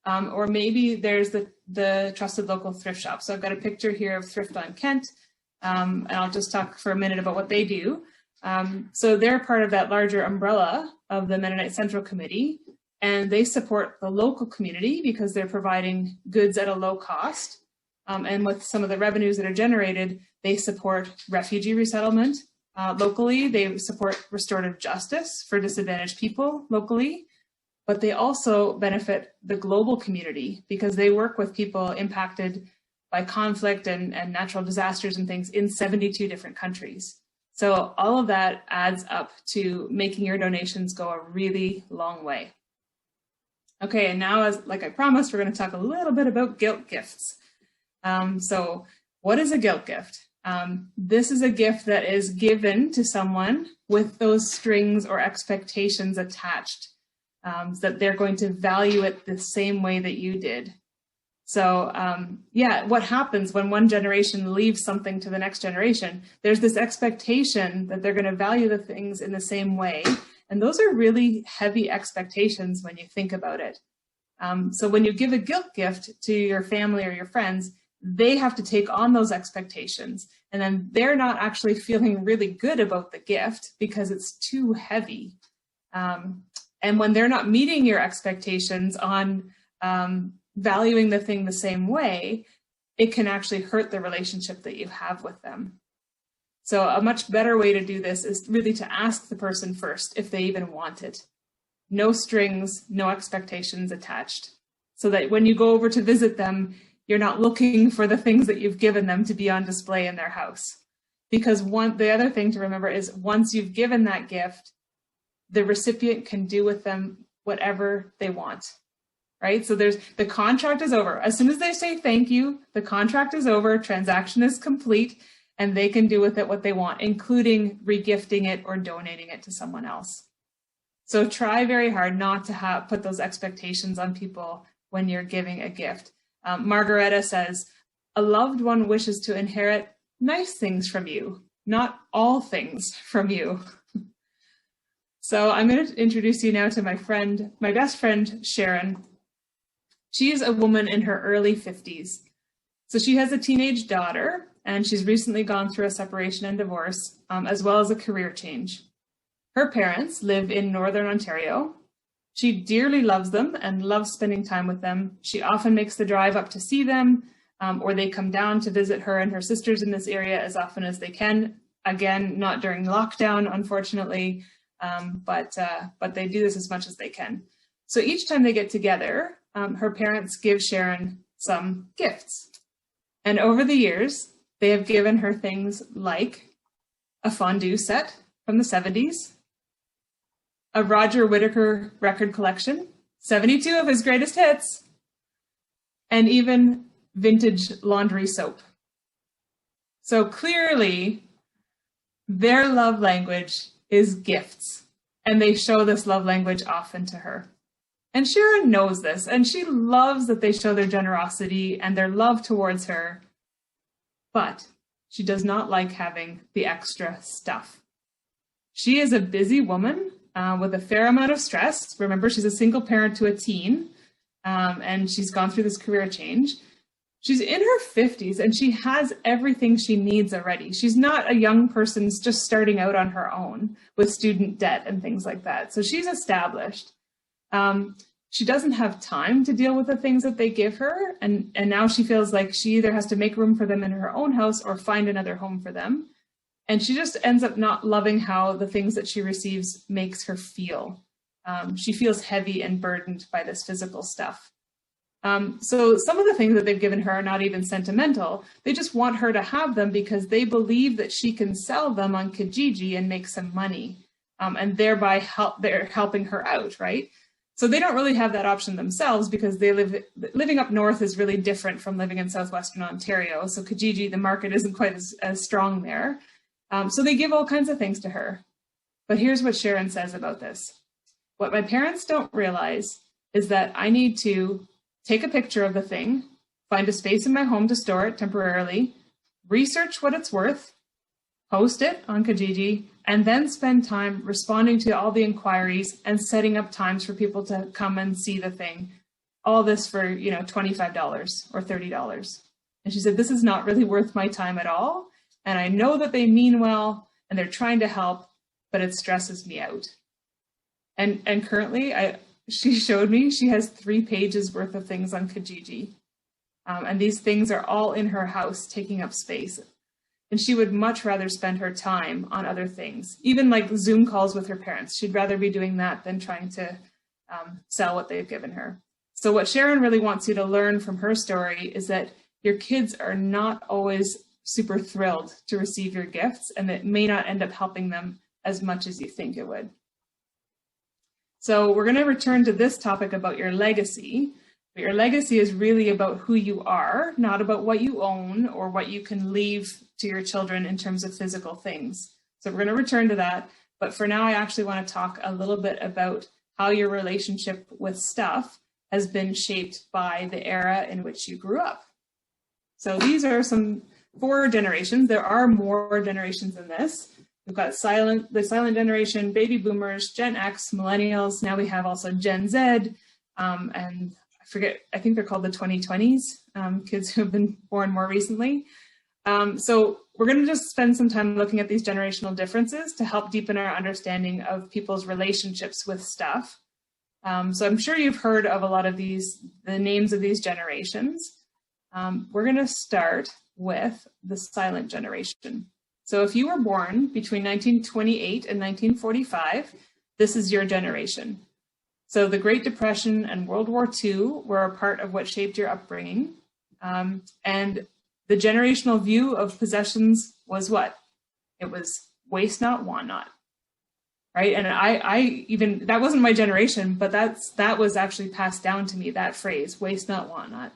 Or maybe there's the trusted local thrift shop. So I've got a picture here of Thrift on Kent, and I'll just talk for a minute about what they do. So they're part of that larger umbrella of the Mennonite Central Committee, and they support the local community because they're providing goods at a low cost. And with some of the revenues that are generated, they support refugee resettlement locally. They support restorative justice for disadvantaged people locally, but they also benefit the global community because they work with people impacted by conflict and natural disasters and things in 72 different countries. So all of that adds up to making your donations go a really long way. Okay, and now, as like I promised, we're going to talk a little bit about guilt gifts. So what is a guilt gift? This is a gift that is given to someone with those strings or expectations attached, that they're going to value it the same way that you did. So yeah, what happens when one generation leaves something to the next generation? There's this expectation that they're going to value the things in the same way. And those are really heavy expectations when you think about it. So when you give a guilt gift to your family or your friends, they have to take on those expectations. And then they're not actually feeling really good about the gift because it's too heavy. And when they're not meeting your expectations on valuing the thing the same way, it can actually hurt the relationship that you have with them. So a much better way to do this is really to ask the person first if they even want it. No strings, no expectations attached. So that when you go over to visit them, you're not looking for the things that you've given them to be on display in their house. Because the other thing to remember is once you've given that gift, the recipient can do with them whatever they want, right? So the contract is over. As soon as they say thank you, the contract is over, transaction is complete, and they can do with it what they want, including regifting it or donating it to someone else. So try very hard not to put those expectations on people when you're giving a gift. Margareta says, a loved one wishes to inherit nice things from you, not all things from you. So I'm going to introduce you now to my best friend, Sharon. She is a woman in her early 50s. So she has a teenage daughter, and she's recently gone through a separation and divorce, as well as a career change. Her parents live in Northern Ontario. She dearly loves them and loves spending time with them. She often makes the drive up to see them, or they come down to visit her and her sisters in this area as often as they can. Again, not during lockdown, unfortunately, but they do this as much as they can. So each time they get together, her parents give Sharon some gifts. And over the years, they have given her things like a fondue set from the 70s, a Roger Whittaker record collection, 72 of his greatest hits, and even vintage laundry soap. So clearly, their love language is gifts, and they show this love language often to her. And Sharon knows this, and she loves that they show their generosity and their love towards her, but she does not like having the extra stuff. She is a busy woman with a fair amount of stress. Remember, she's a single parent to a teen, and she's gone through this career change. She's in her 50s, and she has everything she needs already. She's not a young person just starting out on her own with student debt and things like that. So she's established. she doesn't have time to deal with the things that they give her. And now she feels like she either has to make room for them in her own house or find another home for them. And she just ends up not loving how the things that she receives makes her feel. She feels heavy and burdened by this physical stuff. So some of the things that they've given her are not even sentimental. They just want her to have them because they believe that she can sell them on Kijiji and make some money. And thereby they're helping her out, right? So they don't really have that option themselves because living up north is really different from living in southwestern Ontario. So Kijiji, the market isn't quite as strong there. So they give all kinds of things to her. But here's what Sharon says about this. What my parents don't realize is that I need to take a picture of the thing, find a space in my home to store it temporarily, research what it's worth, post it on Kijiji, and then spend time responding to all the inquiries and setting up times for people to come and see the thing. All this for, $25 or $30. And she said, this is not really worth my time at all. And I know that they mean well and they're trying to help, but it stresses me out. And currently, she showed me she has 3 pages worth of things on Kijiji. And these things are all in her house, taking up space. And she would much rather spend her time on other things, even like Zoom calls with her parents. She'd rather be doing that than trying to sell what they've given her. So what Sharon really wants you to learn from her story is that your kids are not always super thrilled to receive your gifts, and it may not end up helping them as much as you think it would. So we're going to return to this topic about your legacy. But your legacy is really about who you are, not about what you own or what you can leave to your children in terms of physical things. So we're going to return to that. But for now, I actually want to talk a little bit about how your relationship with stuff has been shaped by the era in which you grew up. So these are some 4 generations. There are more generations than this. We've got the silent generation, baby boomers, Gen X, millennials. Now we have also Gen Z, and I think they're called the 2020s, kids who have been born more recently. So we're going to just spend some time looking at these generational differences to help deepen our understanding of people's relationships with stuff. So I'm sure you've heard of a lot of the names of these generations. We're going to start with the silent generation. So if you were born between 1928 and 1945, this is your generation. So the Great Depression and World War II were a part of what shaped your upbringing. And the generational view of possessions was what? It was waste not, want not, right? And I even, that wasn't my generation, but that was actually passed down to me, that phrase, waste not, want not.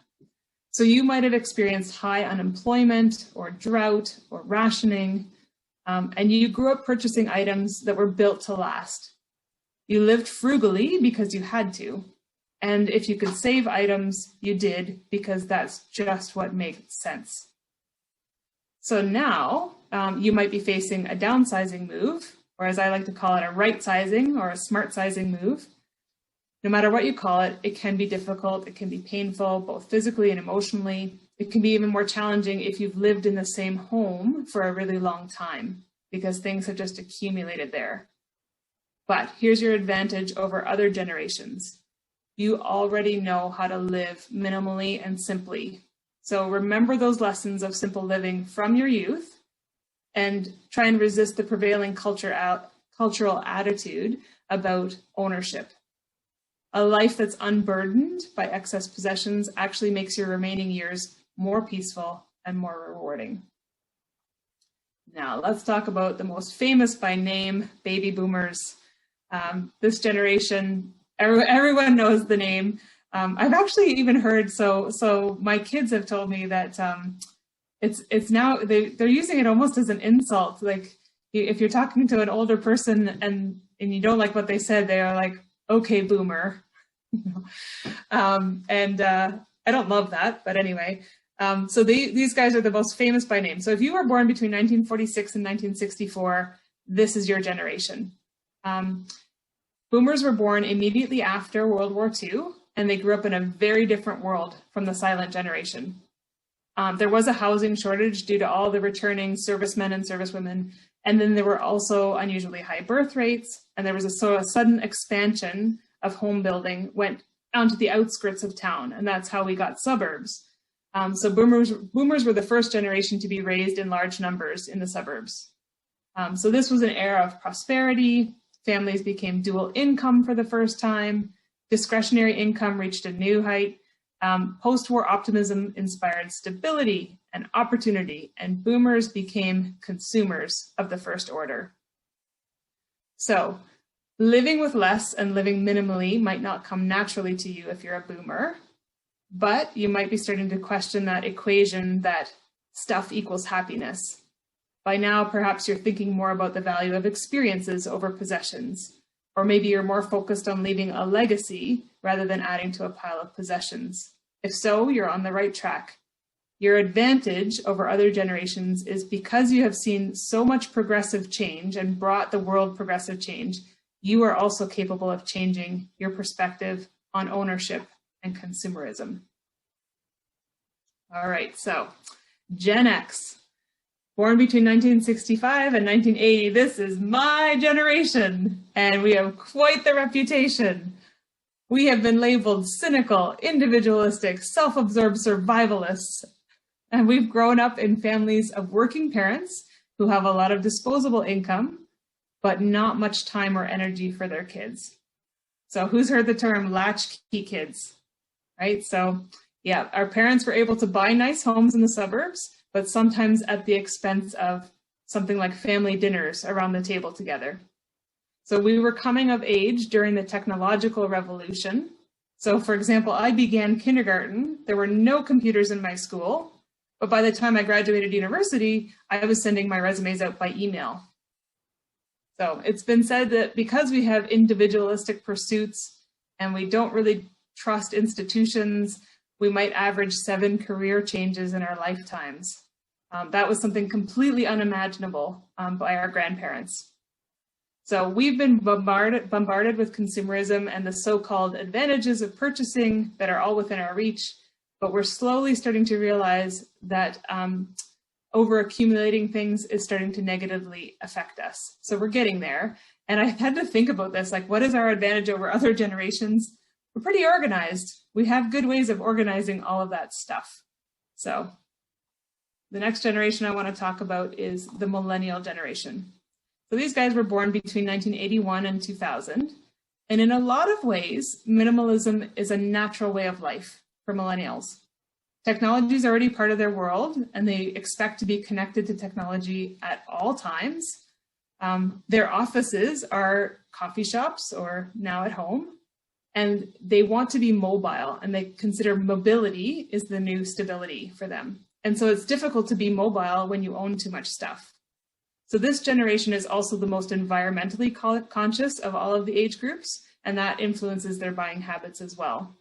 So you might have experienced high unemployment or drought or rationing, and you grew up purchasing items that were built to last. You lived frugally because you had to, and if you could save items, you did because that's just what made sense. So now you might be facing a downsizing move, or as I like to call it, a right sizing or a smart sizing move. No matter what you call it, it can be difficult, it can be painful, both physically and emotionally. It can be even more challenging if you've lived in the same home for a really long time, because things have just accumulated there. But here's your advantage over other generations. You already know how to live minimally and simply. So remember those lessons of simple living from your youth and try and resist the prevailing cultural attitude about ownership. A life that's unburdened by excess possessions actually makes your remaining years more peaceful and more rewarding. Now let's talk about the most famous by name, baby boomers. This generation, everyone knows the name. I've actually even heard, so my kids have told me that it's now, they're using it almost as an insult. Like if you're talking to an older person and you don't like what they said, they are like, okay, boomer. I don't love that, but anyway. So these guys are the most famous by name. So if you were born between 1946 and 1964, this is your generation. Boomers were born immediately after World War II, and they grew up in a very different world from the silent generation. There was a housing shortage due to all the returning servicemen and servicewomen, and then there were also unusually high birth rates, and there was a sudden expansion of home building onto the outskirts of town, and that's how we got suburbs. So boomers were the first generation to be raised in large numbers in the suburbs. So this was an era of prosperity. Families became dual income for the first time. Discretionary income reached a new height. Post-war optimism inspired stability and opportunity, and boomers became consumers of the first order. So living with less and living minimally might not come naturally to you if you're a boomer, but you might be starting to question that equation that stuff equals happiness. By now, perhaps you're thinking more about the value of experiences over possessions, or maybe you're more focused on leaving a legacy rather than adding to a pile of possessions. If so, you're on the right track. Your advantage over other generations is because you have seen so much progressive change and brought the world progressive change, you are also capable of changing your perspective on ownership and consumerism. All right, so Gen X, born between 1965 and 1980, this is my generation, and we have quite the reputation. We have been labeled cynical, individualistic, self-absorbed survivalists, and we've grown up in families of working parents who have a lot of disposable income, but not much time or energy for their kids. So who's heard the term latchkey kids, right? So yeah, our parents were able to buy nice homes in the suburbs, but sometimes at the expense of something like family dinners around the table together. So we were coming of age during the technological revolution. So for example, I began kindergarten. There were no computers in my school, but by the time I graduated university, I was sending my resumes out by email. So it's been said that because we have individualistic pursuits and we don't really trust institutions, we might average 7 career changes in our lifetimes. That was something completely unimaginable by our grandparents. So we've been bombarded with consumerism and the so-called advantages of purchasing that are all within our reach, but we're slowly starting to realize that over-accumulating things is starting to negatively affect us. So we're getting there. And I had to think about this, like, what is our advantage over other generations? We're pretty organized. We have good ways of organizing all of that stuff. So the next generation I want to talk about is the Millennial Generation. So these guys were born between 1981 and 2000. And in a lot of ways, minimalism is a natural way of life for millennials. Technology is already part of their world, and they expect to be connected to technology at all times. Their offices are coffee shops or now at home, and they want to be mobile, and they consider mobility is the new stability for them. And so it's difficult to be mobile when you own too much stuff. So this generation is also the most environmentally conscious of all of the age groups, and that influences their buying habits as well.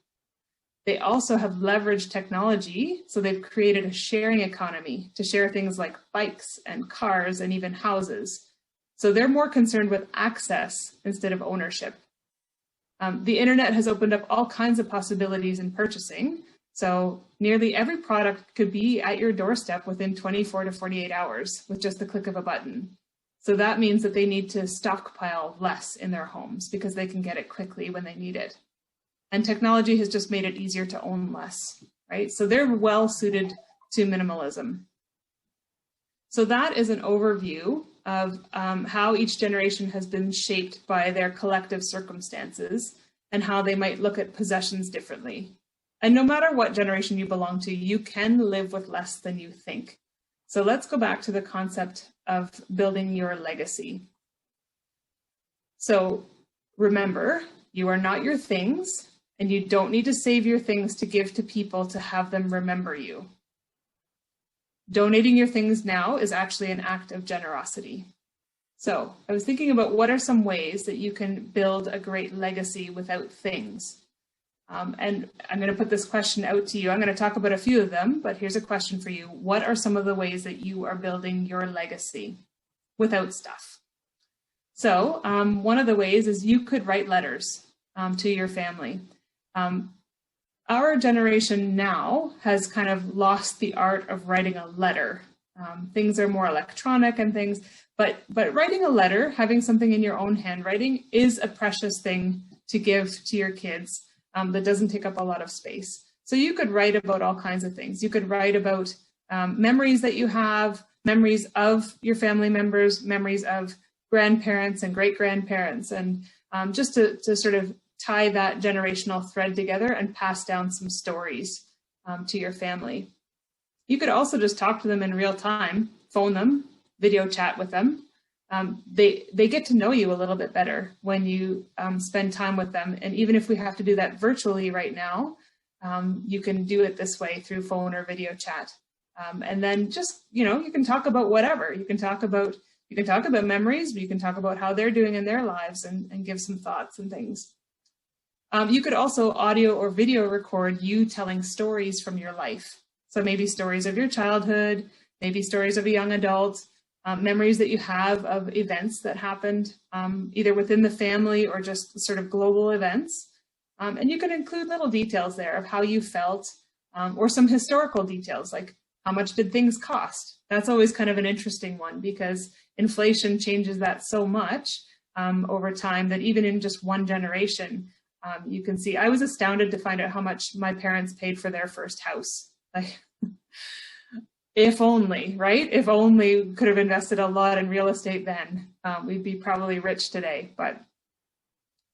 They also have leveraged technology, so they've created a sharing economy to share things like bikes and cars and even houses. So they're more concerned with access instead of ownership. The internet has opened up all kinds of possibilities in purchasing. So nearly every product could be at your doorstep within 24 to 48 hours with just the click of a button. So that means that they need to stockpile less in their homes because they can get it quickly when they need it. And technology has just made it easier to own less, right? So they're well suited to minimalism. So that is an overview of how each generation has been shaped by their collective circumstances and how they might look at possessions differently. And no matter what generation you belong to, you can live with less than you think. So let's go back to the concept of building your legacy. So remember, you are not your things, and you don't need to save your things to give to people to have them remember you. Donating your things now is actually an act of generosity. So I was thinking about what are some ways that you can build a great legacy without things. And I'm going to put this question out to you. I'm going to talk about a few of them, but here's a question for you. What are some of the ways that you are building your legacy without stuff? So one of the ways is you could write letters to your family. Our generation now has kind of lost the art of writing a letter. Things are more electronic and things, but writing a letter, having something in your own handwriting is a precious thing to give to your kids. that doesn't take up a lot of space. So you could write about all kinds of things. You could write about memories that you have, memories of your family members, memories of grandparents and great-grandparents, and just to sort of tie that generational thread together and pass down some stories to your family. You could also just talk to them in real time, phone them, video chat with them. They get to know you a little bit better when you spend time with them. And even if we have to do that virtually right now, you can do it this way through phone or video chat. And then just, you can talk about whatever. You can talk about memories, but you can talk about how they're doing in their lives and give some thoughts and things. You could also audio or video record you telling stories from your life. So maybe stories of your childhood, maybe stories of a young adult, memories that you have of events that happened either within the family or just sort of global events. And you can include little details there of how you felt or some historical details, like how much did things cost? That's always kind of an interesting one because inflation changes that so much over time that even in just one generation, you can see. I was astounded to find out how much my parents paid for their first house. Like, if only, right? If only we could have invested a lot in real estate then, we'd be probably rich today. But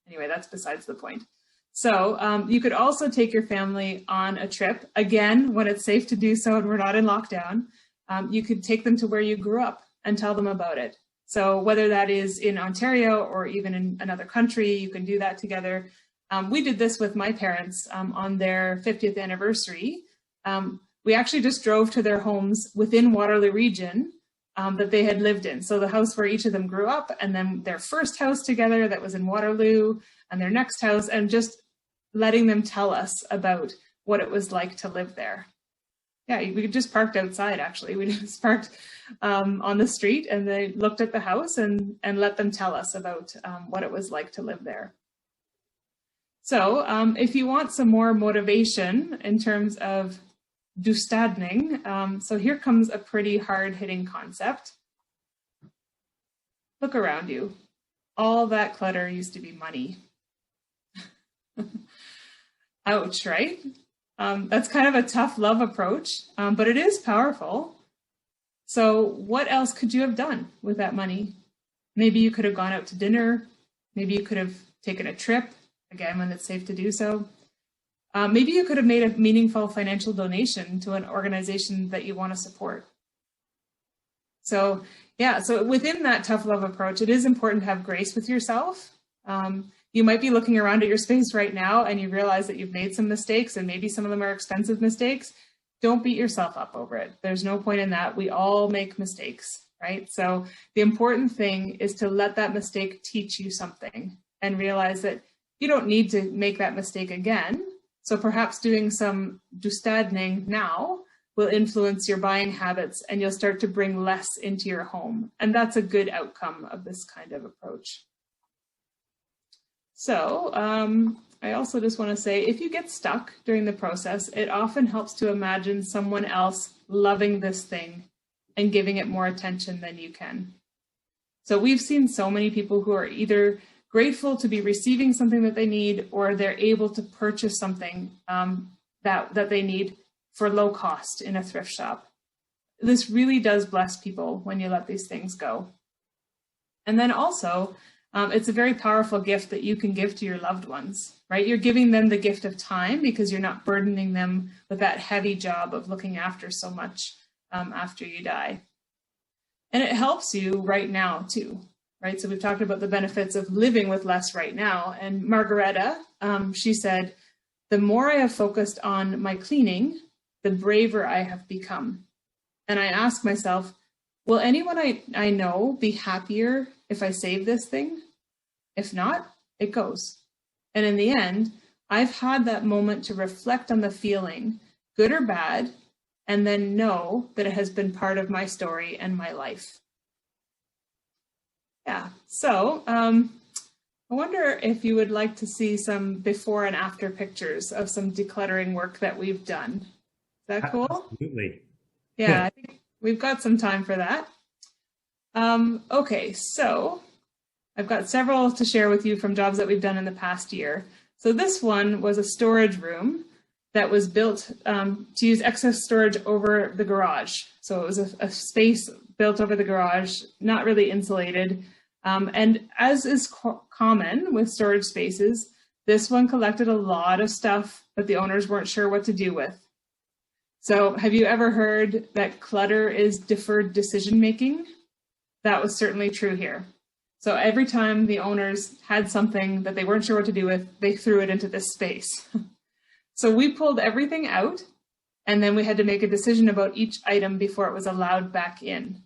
anyway, that's besides the point. So you could also take your family on a trip, again, when it's safe to do so and we're not in lockdown. You could take them to where you grew up and tell them about it. So whether that is in Ontario or even in another country, you can do that together. We did this with my parents on their 50th anniversary. We actually just drove to their homes within Waterloo region that they had lived in. So the house where each of them grew up, and then their first house together that was in Waterloo, and their next house, and just letting them tell us about what it was like to live there. Yeah, we just parked outside, actually. We just parked on the street, and they looked at the house and let them tell us about what it was like to live there. So if you want some more motivation in terms of doestadning, so here comes a pretty hard-hitting concept. Look around you. All that clutter used to be money. Ouch, right? That's kind of a tough love approach, but it is powerful. So what else could you have done with that money? Maybe you could have gone out to dinner. Maybe you could have taken a trip, again, when it's safe to do so. Maybe you could have made a meaningful financial donation to an organization that you want to support. So yeah, so within that tough love approach, it is important to have grace with yourself. You might be looking around at your space right now and you realize that you've made some mistakes, and maybe some of them are expensive mistakes. Don't beat yourself up over it. There's no point in that. We all make mistakes, right? So the important thing is to let that mistake teach you something and realize that you don't need to make that mistake again. So perhaps doing some doestadning now will influence your buying habits, and you'll start to bring less into your home. And that's a good outcome of this kind of approach. So I also just want to say, if you get stuck during the process, it often helps to imagine someone else loving this thing and giving it more attention than you can. So we've seen so many people who are either grateful to be receiving something that they need, or they're able to purchase something that they need for low cost in a thrift shop. This really does bless people when you let these things go. And then also, it's a very powerful gift that you can give to your loved ones, right? You're giving them the gift of time because you're not burdening them with that heavy job of looking after so much after you die. And it helps you right now too, right? So we've talked about the benefits of living with less right now. And Margareta, she said, the more I have focused on my cleaning, the braver I have become. And I ask myself, will anyone I know be happier if I save this thing? If not, it goes. And in the end, I've had that moment to reflect on the feeling, good or bad, and then know that it has been part of my story and my life. Yeah, so I wonder if you would like to see some before and after pictures of some decluttering work that we've done. Is that cool? Absolutely. Yeah, I think we've got some time for that. Okay, so I've got several to share with you from jobs that we've done in the past year. So this one was a storage room that was built to use excess storage over the garage. So it was a space built over the garage, not really insulated. And as is common with storage spaces, this one collected a lot of stuff that the owners weren't sure what to do with. So have you ever heard that clutter is deferred decision-making? That was certainly true here. So every time the owners had something that they weren't sure what to do with, they threw it into this space. So we pulled everything out, and then we had to make a decision about each item before it was allowed back in.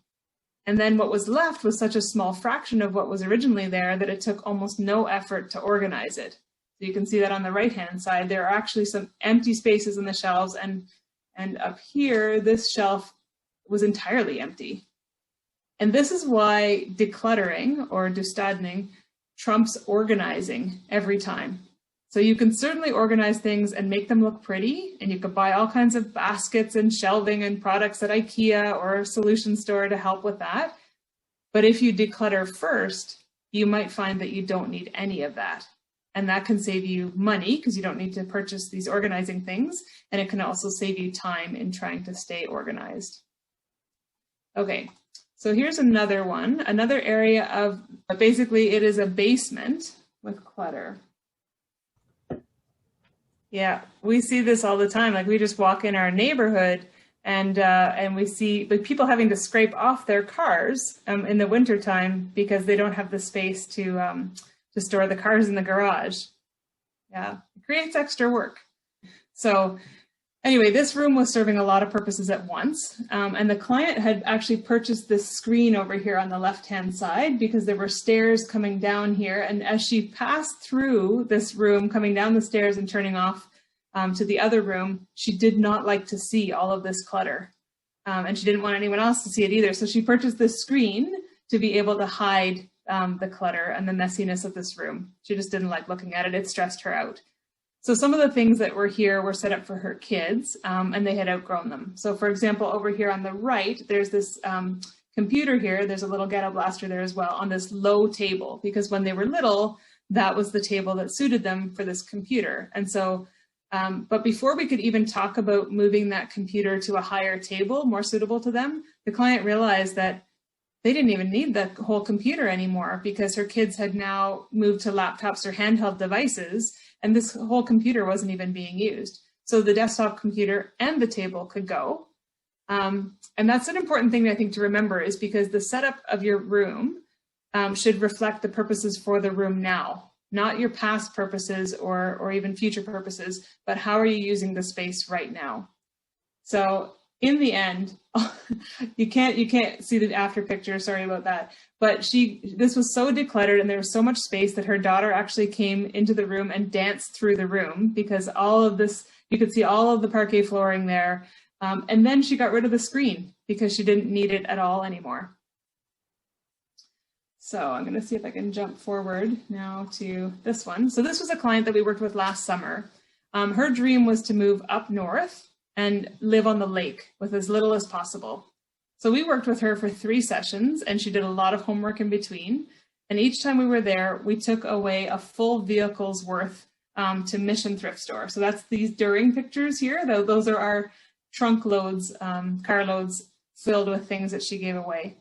And then what was left was such a small fraction of what was originally there that it took almost no effort to organize it. So you can see that on the right-hand side, there are actually some empty spaces in the shelves, and up here, this shelf was entirely empty. And this is why decluttering or dustadning trumps organizing every time. So you can certainly organize things and make them look pretty, and you could buy all kinds of baskets and shelving and products at IKEA or a solution store to help with that. But if you declutter first, you might find that you don't need any of that. And that can save you money because you don't need to purchase these organizing things. And it can also save you time in trying to stay organized. Okay, so here's another one, another area of, basically it is a basement with clutter. Yeah, we see this all the time. Like we just walk in our neighborhood and we see like people having to scrape off their cars in the wintertime because they don't have the space to store the cars in the garage. Yeah, it creates extra work. So anyway, this room was serving a lot of purposes at once. And the client had actually purchased this screen over here on the left-hand side because there were stairs coming down here. And as she passed through this room, coming down the stairs and turning off to the other room, she did not like to see all of this clutter. And she didn't want anyone else to see it either. So she purchased this screen to be able to hide the clutter and the messiness of this room. She just didn't like looking at it. It stressed her out. So some of the things that were here were set up for her kids and they had outgrown them. So for example, over here on the right, there's this computer here. There's a little ghetto blaster there as well on this low table, because when they were little, that was the table that suited them for this computer. And so, but before we could even talk about moving that computer to a higher table, more suitable to them, the client realized that they didn't even need the whole computer anymore because her kids had now moved to laptops or handheld devices, and this whole computer wasn't even being used. So the desktop computer and the table could go. And that's an important thing I think to remember, is because the setup of your room should reflect the purposes for the room now, not your past purposes or even future purposes, but how are you using the space right now? So in the end, you can't see the after picture, sorry about that. But this was so decluttered and there was so much space that her daughter actually came into the room and danced through the room because all of this, you could see all of the parquet flooring there. And then she got rid of the screen because she didn't need it at all anymore. So I'm going to see if I can jump forward now to this one. So this was a client that we worked with last summer. Her dream was to move up north and live on the lake with as little as possible. So we worked with her for 3 sessions and she did a lot of homework in between. And each time we were there, we took away a full vehicle's worth to Mission Thrift Store. So that's these during pictures here. Those are our trunk loads, car loads filled with things that she gave away.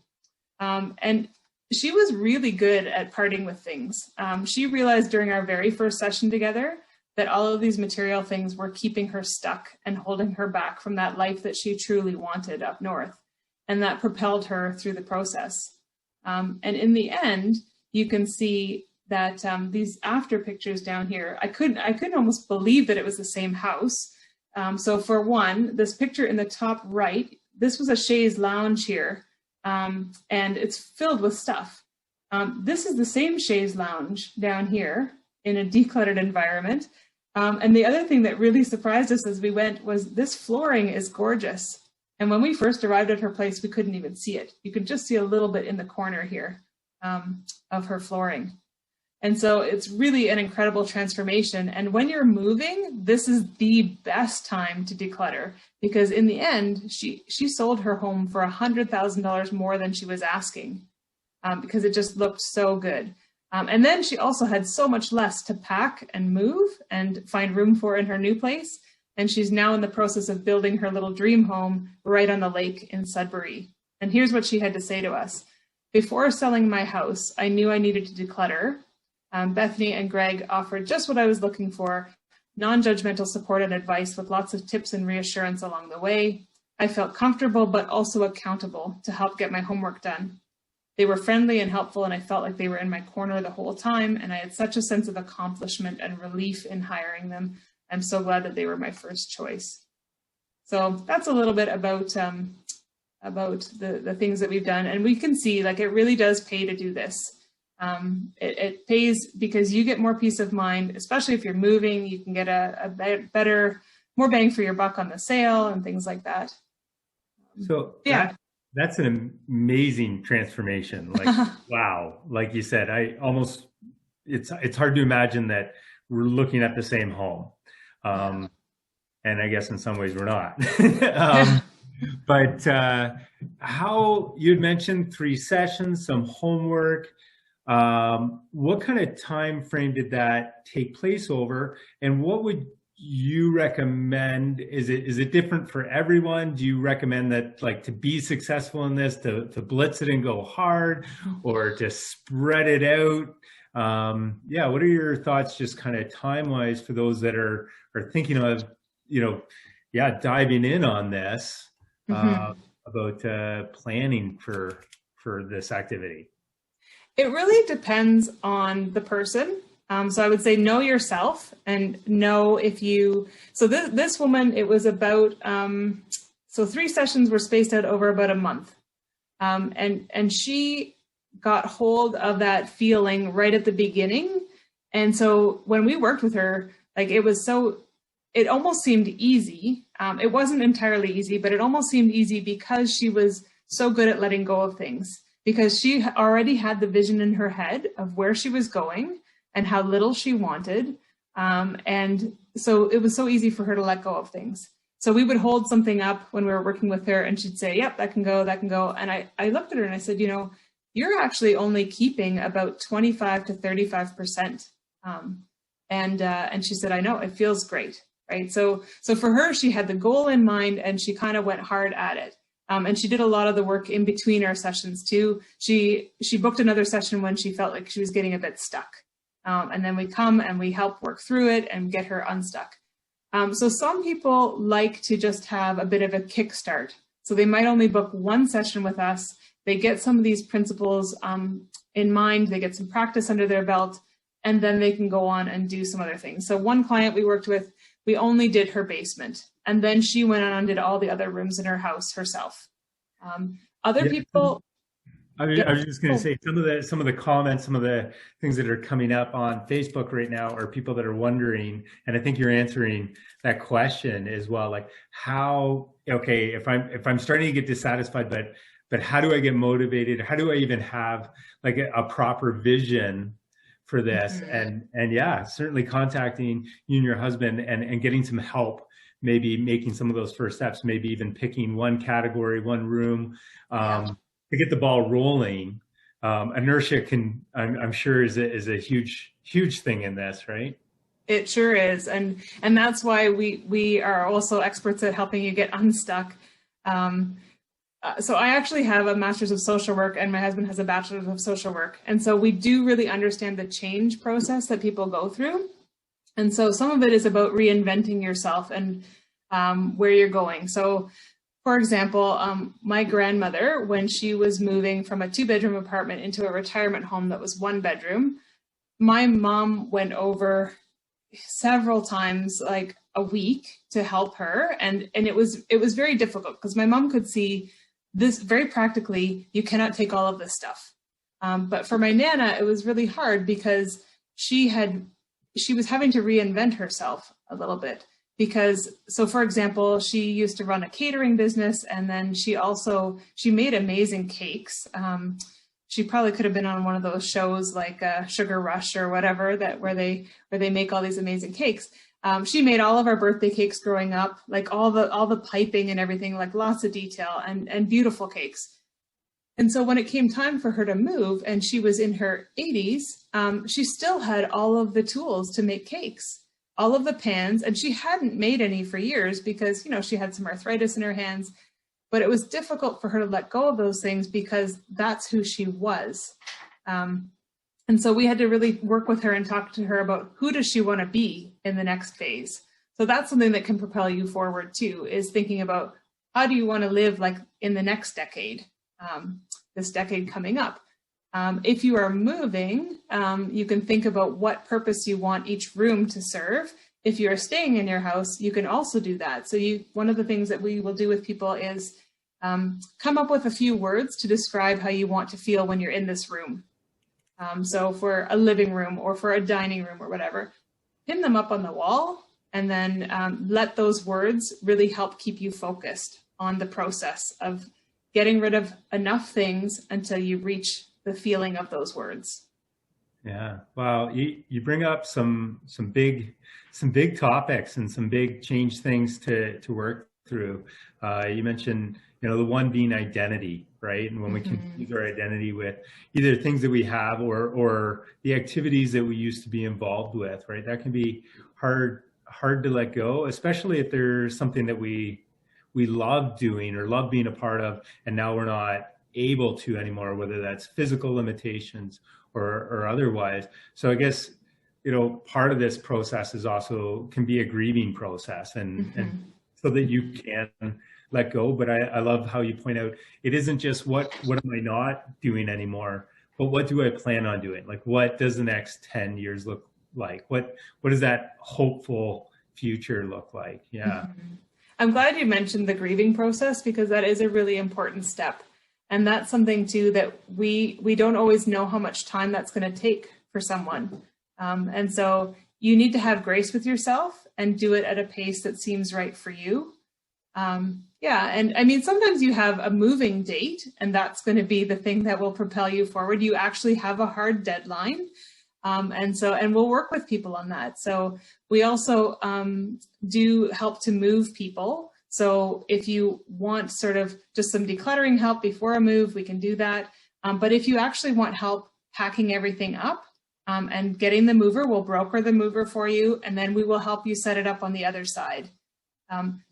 And she was really good at parting with things. She realized during our very first session together that all of these material things were keeping her stuck and holding her back from that life that she truly wanted up north. And that propelled her through the process. And in the end, you can see that these after pictures down here, I couldn't almost believe that it was the same house. So for one, this picture in the top right, this was a chaise lounge here, and it's filled with stuff. This is the same chaise lounge down here in a decluttered environment. And the other thing that really surprised us as we went was this flooring is gorgeous. And when we first arrived at her place, we couldn't even see it. You could just see a little bit in the corner here of her flooring. And so it's really an incredible transformation. And when you're moving, this is the best time to declutter, because in the end, she sold her home for $100,000 more than she was asking because it just looked so good. And then she also had so much less to pack and move and find room for in her new place. And she's now in the process of building her little dream home right on the lake in Sudbury. And here's what she had to say to us. Before selling my house, I knew I needed to declutter. Bethany and Greg offered just what I was looking for, non-judgmental support and advice with lots of tips and reassurance along the way. I felt comfortable, but also accountable to help get my homework done. They were friendly and helpful, and I felt like they were in my corner the whole time, and I had such a sense of accomplishment and relief in hiring them. I'm so glad that they were my first choice. So that's a little bit about the things that we've done, and we can see like it really does pay to do this. It pays because you get more peace of mind, especially if you're moving. You can get a better, more bang for your buck on the sale and things like that. So yeah. That's an amazing transformation. Like, wow. Like you said, it's hard to imagine that we're looking at the same home. And I guess in some ways we're not. But how you'd mentioned 3 sessions, some homework. What kind of time frame did that take place over? And what would you recommend? Is it different for everyone? Do you recommend that, like, to be successful in this, to blitz it and go hard, or to spread it out? What are your thoughts, just kind of time wise, for those that are thinking of, diving in on this, about planning for this activity? It really depends on the person. So I would say know yourself and know if you, so this woman, it was about, 3 sessions were spaced out over about a month. And she got hold of that feeling right at the beginning. And so when we worked with her, like it almost seemed easy. It wasn't entirely easy, but it almost seemed easy because she was so good at letting go of things, because she already had the vision in her head of where she was going and how little she wanted. And so it was so easy for her to let go of things. So we would hold something up when we were working with her and she'd say, yep, that can go, that can go. And I looked at her and I said, you're actually only keeping about 25 to 35%. And she said, I know, it feels great, right? So for her, she had the goal in mind and she kind of went hard at it. And she did a lot of the work in between our sessions too. She booked another session when she felt like she was getting a bit stuck. And then we come and we help work through it and get her unstuck. So some people like to just have a bit of a kickstart. So they might only book 1 session with us. They get some of these principles in mind, they get some practice under their belt, and then they can go on and do some other things. So one client we worked with, we only did her basement, and then she went on and did all the other rooms in her house herself. Other people... I was just going to say, some of the comments, some of the things that are coming up on Facebook right now are people that are wondering, and I think you're answering that question as well. Like, if I'm starting to get dissatisfied, but how do I get motivated? How do I even have like a proper vision for this? Mm-hmm. And yeah, certainly contacting you and your husband and getting some help, maybe making some of those first steps, maybe even picking one category, one room, to get the ball rolling. Inertia I'm sure is a huge thing in this, right? It sure is. And that's why we are also experts at helping you get unstuck. So I actually have a master's of social work and my husband has a bachelor's of social work. And so we do really understand the change process that people go through. And so some of it is about reinventing yourself and where you're going. So for example, my grandmother, when she was moving from a 2-bedroom apartment into a retirement home that was 1 bedroom, my mom went over several times, like a week, to help her. And it was very difficult because my mom could see this very practically, you cannot take all of this stuff. But for my Nana, it was really hard because she was having to reinvent herself a little bit. So for example, she used to run a catering business, and then she made amazing cakes. She probably could have been on one of those shows like Sugar Rush or whatever, where they make all these amazing cakes. She made all of our birthday cakes growing up, like all the piping and everything, like lots of detail and beautiful cakes. And so when it came time for her to move, and she was in her 80s, she still had all of the tools to make cakes, all of the pans, and she hadn't made any for years because, she had some arthritis in her hands, but it was difficult for her to let go of those things because that's who she was. And so we had to really work with her and talk to her about who does she want to be in the next phase. So that's something that can propel you forward too, is thinking about how do you want to live like in the next decade, this decade coming up. If you are moving, you can think about what purpose you want each room to serve. If you're staying in your house, you can also do that. So one of the things that we will do with people is come up with a few words to describe how you want to feel when you're in this room. So for a living room or for a dining room or whatever, pin them up on the wall and then let those words really help keep you focused on the process of getting rid of enough things until you reach the feeling of those words. Yeah. Wow. You bring up some big topics and some big change things to work through. You mentioned, the one being identity, right? And when we confuse our identity with either things that we have or the activities that we used to be involved with, right? That can be hard to let go, especially if there's something that we love doing or love being a part of, and now we're not able to anymore, whether that's physical limitations or otherwise. So I guess, part of this process is also can be a grieving process and so that you can let go. But I love how you point out, it isn't just what am I not doing anymore, but what do I plan on doing? Like, what does the next 10 years look like? What does that hopeful future look like? Yeah. I'm glad you mentioned the grieving process because that is a really important step. And that's something too that we don't always know how much time that's going to take for someone. And so you need to have grace with yourself and do it at a pace that seems right for you. And I mean, sometimes you have a moving date and that's going to be the thing that will propel you forward. You actually have a hard deadline. And we'll work with people on that. So we also do help to move people. So if you want sort of just some decluttering help before a move, we can do that. But if you actually want help packing everything up and getting the mover, we'll broker the mover for you, and then we will help you set it up on the other side.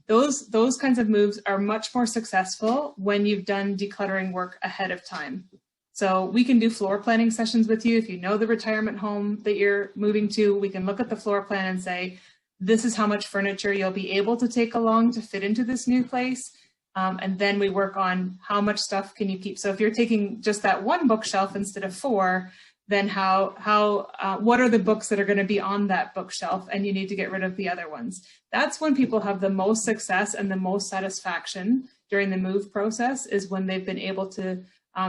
Those kinds of moves are much more successful when you've done decluttering work ahead of time. So we can do floor planning sessions with you. If you know the retirement home that you're moving to, we can look at the floor plan and say, this is how much furniture you'll be able to take along to fit into this new place. And then we work on how much stuff can you keep. So if you're taking just that one bookshelf instead of 4, then what are the books that are going to be on that bookshelf, and you need to get rid of the other ones. That's when people have the most success and the most satisfaction during the move process, is when they've been able to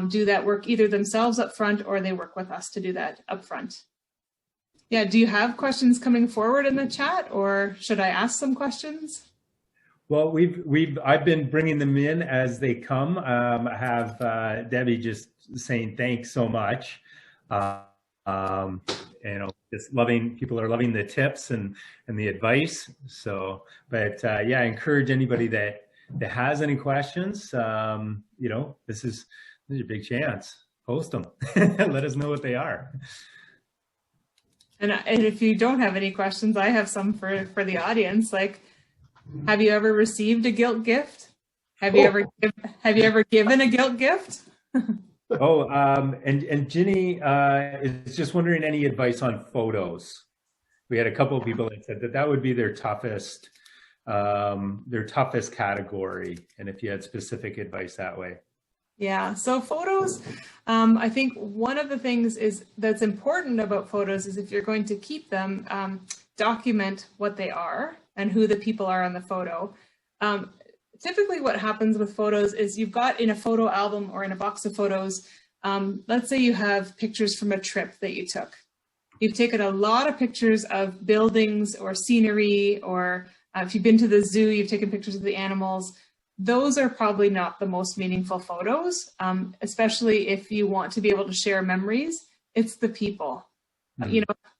do that work either themselves up front or they work with us to do that up front. Yeah, do you have questions coming forward in the chat, or should I ask some questions? Well, I've been bringing them in as they come. I have Debbie just saying thanks so much. People are loving the tips and the advice. So, but I encourage anybody that has any questions. This is a big chance. Post them. Let us know what they are. And if you don't have any questions, I have some for the audience. Like, have you ever received a guilt gift? Have you ever given a guilt gift? And Ginny is just wondering any advice on photos. We had a couple of people that said that would be their toughest category, and if you had specific advice that way. Yeah, so photos, I think one of the things that's important about photos is if you're going to keep them, document what they are and who the people are on the photo. Typically what happens with photos is you've got in a photo album or in a box of photos, let's say you have pictures from a trip that you took. You've taken a lot of pictures of buildings or scenery, or if you've been to the zoo, you've taken pictures of the animals. Those are probably not the most meaningful photos, especially if you want to be able to share memories. It's the people.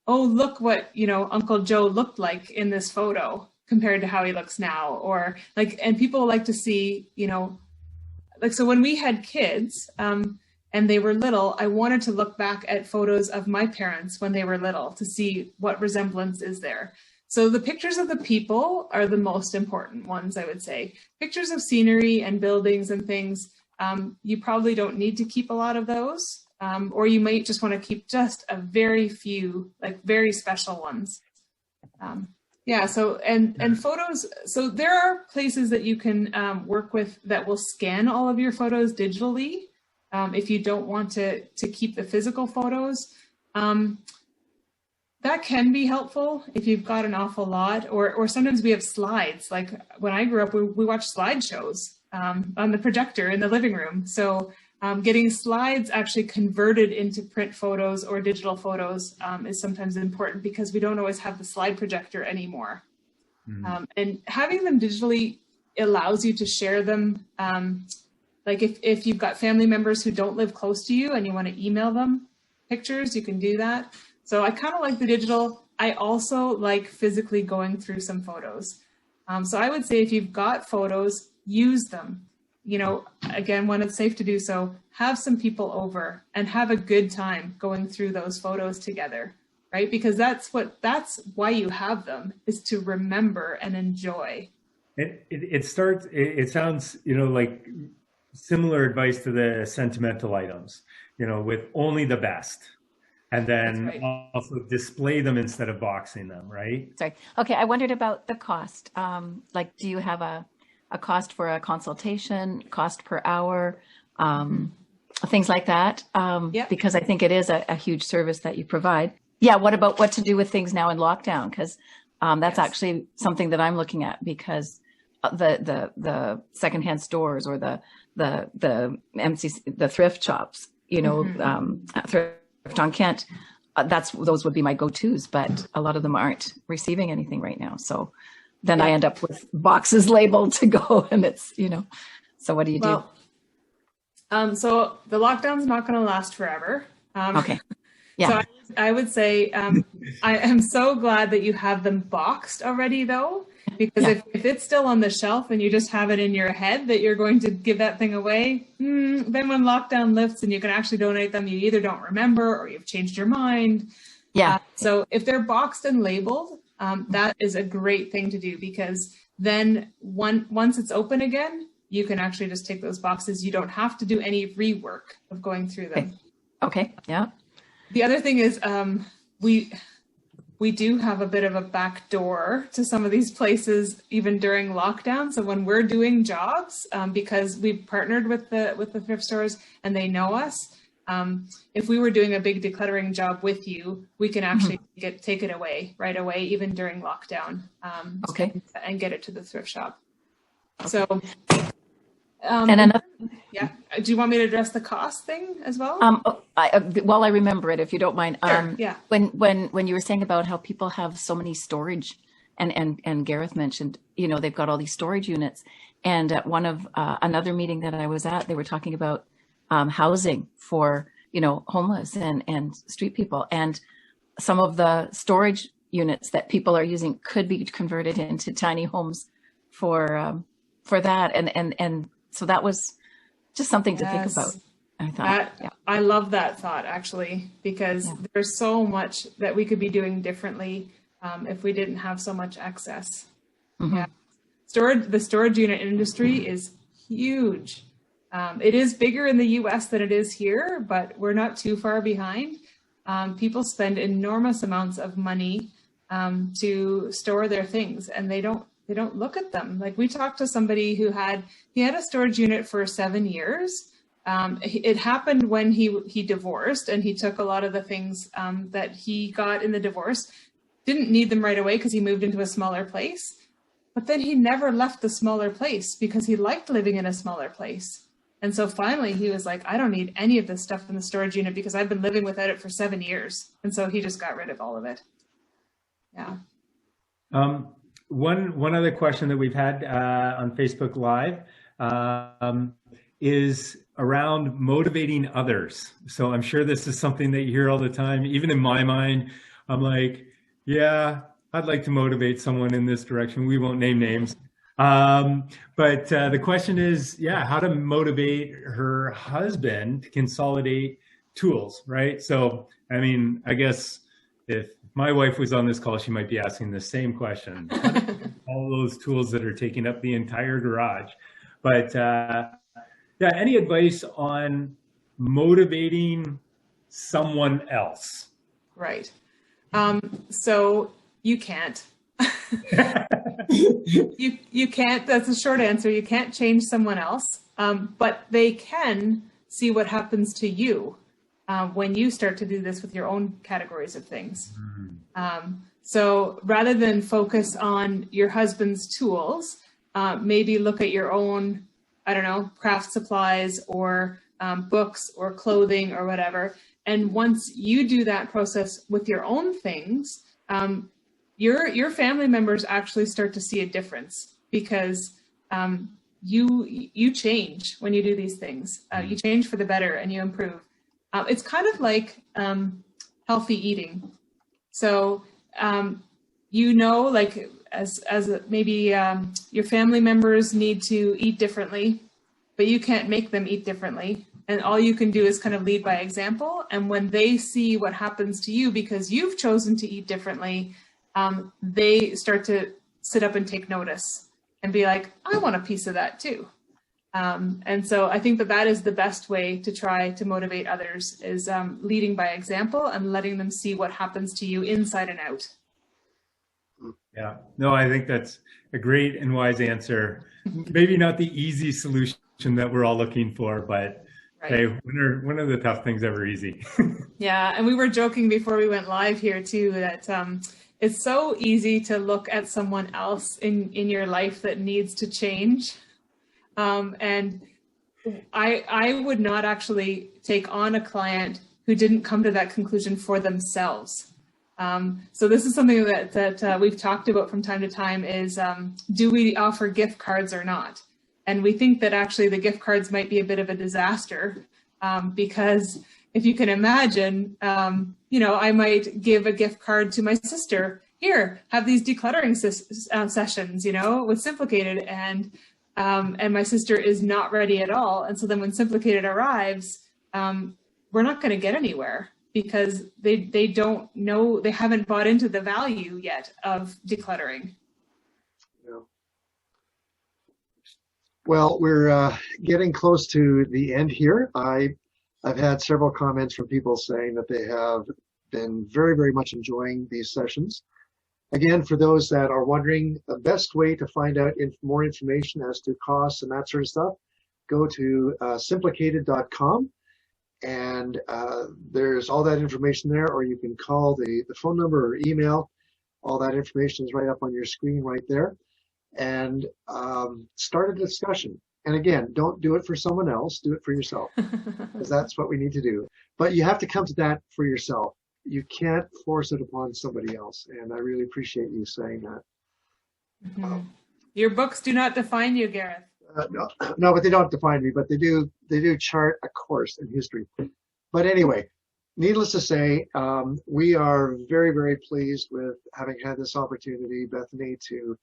Oh, look what, Uncle Joe looked like in this photo compared to how he looks now, and people like to see, like, so when we had kids, and they were little, I wanted to look back at photos of my parents when they were little to see what resemblance is there. So the pictures of the people are the most important ones, I would say. Pictures of scenery and buildings and things, you probably don't need to keep a lot of those, or you might just want to keep just a very few, like very special ones. Yeah, so, and photos, so there are places that you can work with that will scan all of your photos digitally. If you don't want to keep the physical photos, that can be helpful if you've got an awful lot, or sometimes we have slides. Like when I grew up, we watched slideshows on the projector in the living room. So getting slides actually converted into print photos or digital photos is sometimes important because we don't always have the slide projector anymore. And having them digitally allows you to share them. Like if you've got family members who don't live close to you and you want to email them pictures, you can do that. So I kind of like the digital. I also like physically going through some photos. So I would say if you've got photos, use them. You know, again, when it's safe to do so, have some people over and have a good time going through those photos together, right? Because that's why you have them, is to remember and enjoy. It sounds, you know, like similar advice to the sentimental items, you know, with only the best, and then also display them instead of boxing them, right? Sorry. Okay, I wondered about the cost. Like, do you have a cost for a consultation, cost per hour, things like that? Because I think it is a huge service that you provide. Yeah, what about what to do with things now in lockdown? Because that's actually something that I'm looking at, because the secondhand stores or the MCC, the thrift shops, you know, Thrift on Kent, those would be my go-tos, but a lot of them aren't receiving anything right now. So then I end up with boxes labeled to go, and it's, you know, so what do you do? So the lockdown's not going to last forever. Okay. Yeah. So I would say I am so glad that you have them boxed already, though, because if it's still on the shelf and you just have it in your head that you're going to give that thing away, then when lockdown lifts and you can actually donate them, you either don't remember or you've changed your mind. Yeah. So if they're boxed and labeled, that is a great thing to do, because then once it's open again, you can actually just take those boxes. You don't have to do any rework of going through them. Okay. Yeah. The other thing is we do have a bit of a back door to some of these places even during lockdown. So when we're doing jobs, because we've partnered with the thrift stores and they know us, if we were doing a big decluttering job with you, we can actually take it away right away, even during lockdown, and get it to the thrift shop. Okay. So, and another, do you want me to address the cost thing as well? While I remember it, if you don't mind. Sure. When you were saying about how people have so many storage, and Gareth mentioned, you know, they've got all these storage units, and at one of another meeting that I was at, they were talking about housing for, you know, homeless and street people, and some of the storage units that people are using could be converted into tiny homes for that, and so that was just something to think about. I thought, I love that thought, actually, because there's so much that we could be doing differently if we didn't have so much excess. The storage unit industry is huge. It is bigger in the US than it is here, but we're not too far behind. People spend enormous amounts of money to store their things, and they don't look at them. Like, we talked to somebody who had a storage unit for 7 years. It happened when he divorced, and he took a lot of the things that he got in the divorce, didn't need them right away because he moved into a smaller place. But then he never left the smaller place because he liked living in a smaller place. And so finally he was like, I don't need any of this stuff in the storage unit because I've been living without it for 7 years. And so he just got rid of all of it. Yeah. One other question that we've had on Facebook Live is around motivating others. So I'm sure this is something that you hear all the time. Even in my mind, I'm like, yeah, I'd like to motivate someone in this direction. We won't name names. But the question is, yeah, how to motivate her husband to consolidate tools, right? So, I mean, I guess if my wife was on this call, she might be asking the same question. All those tools that are taking up the entire garage. But yeah, any advice on motivating someone else? Right. So you can't. you can't. That's a short answer. You can't change someone else, but they can see what happens to you when you start to do this with your own categories of things. So rather than focus on your husband's tools, maybe look at your own, I don't know, craft supplies or books or clothing or whatever. And once you do that process with your own things, your family members actually start to see a difference, because you change when you do these things. You change for the better and you improve. It's kind of like healthy eating. So like as maybe your family members need to eat differently, but you can't make them eat differently. And all you can do is kind of lead by example. And when they see what happens to you because you've chosen to eat differently, they start to sit up and take notice and be like, I want a piece of that too. And so I think that is the best way to try to motivate others, is leading by example and letting them see what happens to you inside and out. Yeah, no, I think that's a great and wise answer. Maybe not the easy solution that we're all looking for, but right. Hey, when are the tough things ever easy? Yeah, and we were joking before we went live here too, that it's so easy to look at someone else in your life that needs to change. And I would not actually take on a client who didn't come to that conclusion for themselves. So this is something that we've talked about from time to time is, do we offer gift cards or not? And we think that actually the gift cards might be a bit of a disaster, because if you can imagine, I might give a gift card to my sister. Here, have these decluttering sessions, with Simplicated, and my sister is not ready at all. And so then when Simplicated arrives, we're not going to get anywhere, because they don't know, they haven't bought into the value yet of decluttering. Yeah. Well, we're getting close to the end here. I've had several comments from people saying that they have been very, very much enjoying these sessions. Again, for those that are wondering, the best way to find out more information as to costs and that sort of stuff, go to simplicated.com, and there's all that information there, or you can call the phone number or email. All that information is right up on your screen right there, and start a discussion. And again, don't do it for someone else, do it for yourself, because that's what we need to do. But you have to come to that for yourself. You can't force it upon somebody else, and I really appreciate you saying that. Mm-hmm. Your books do not define you, Gareth. No, but they don't define me, but they do chart a course in history. But anyway, needless to say, we are very, very pleased with having had this opportunity, Bethany, to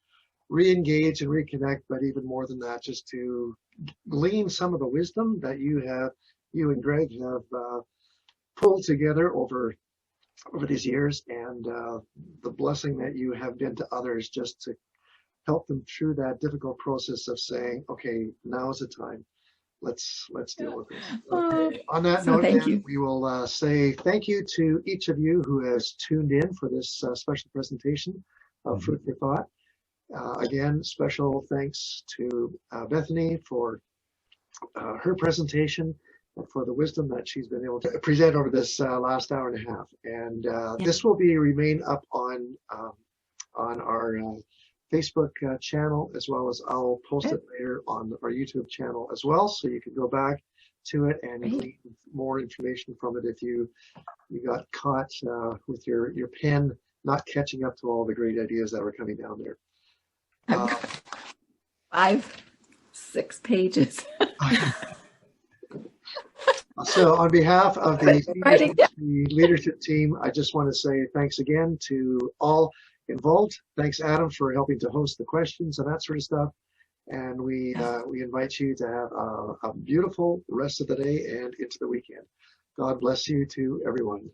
re-engage and reconnect, but even more than that, just to glean some of the wisdom that you and Greg have pulled together over these years, and the blessing that you have been to others, just to help them through that difficult process of saying, okay, now is the time. Let's deal with this. Okay. On that note, we will say thank you to each of you who has tuned in for this special presentation of Food for Thought. Again, special thanks to Bethany for her presentation, for the wisdom that she's been able to present over this last hour and a half. And this will remain up on our Facebook channel, as well as I'll post it later on our YouTube channel as well, so you can go back to it and glean more information from it if you got caught with your pen not catching up to all the great ideas that were coming down there. 6 pages. So on behalf of the leadership team, I just want to say thanks again to all. involved. Thanks, Adam, for helping to host the questions and that sort of stuff. And we invite you to have a beautiful rest of the day and into the weekend. God bless you to everyone.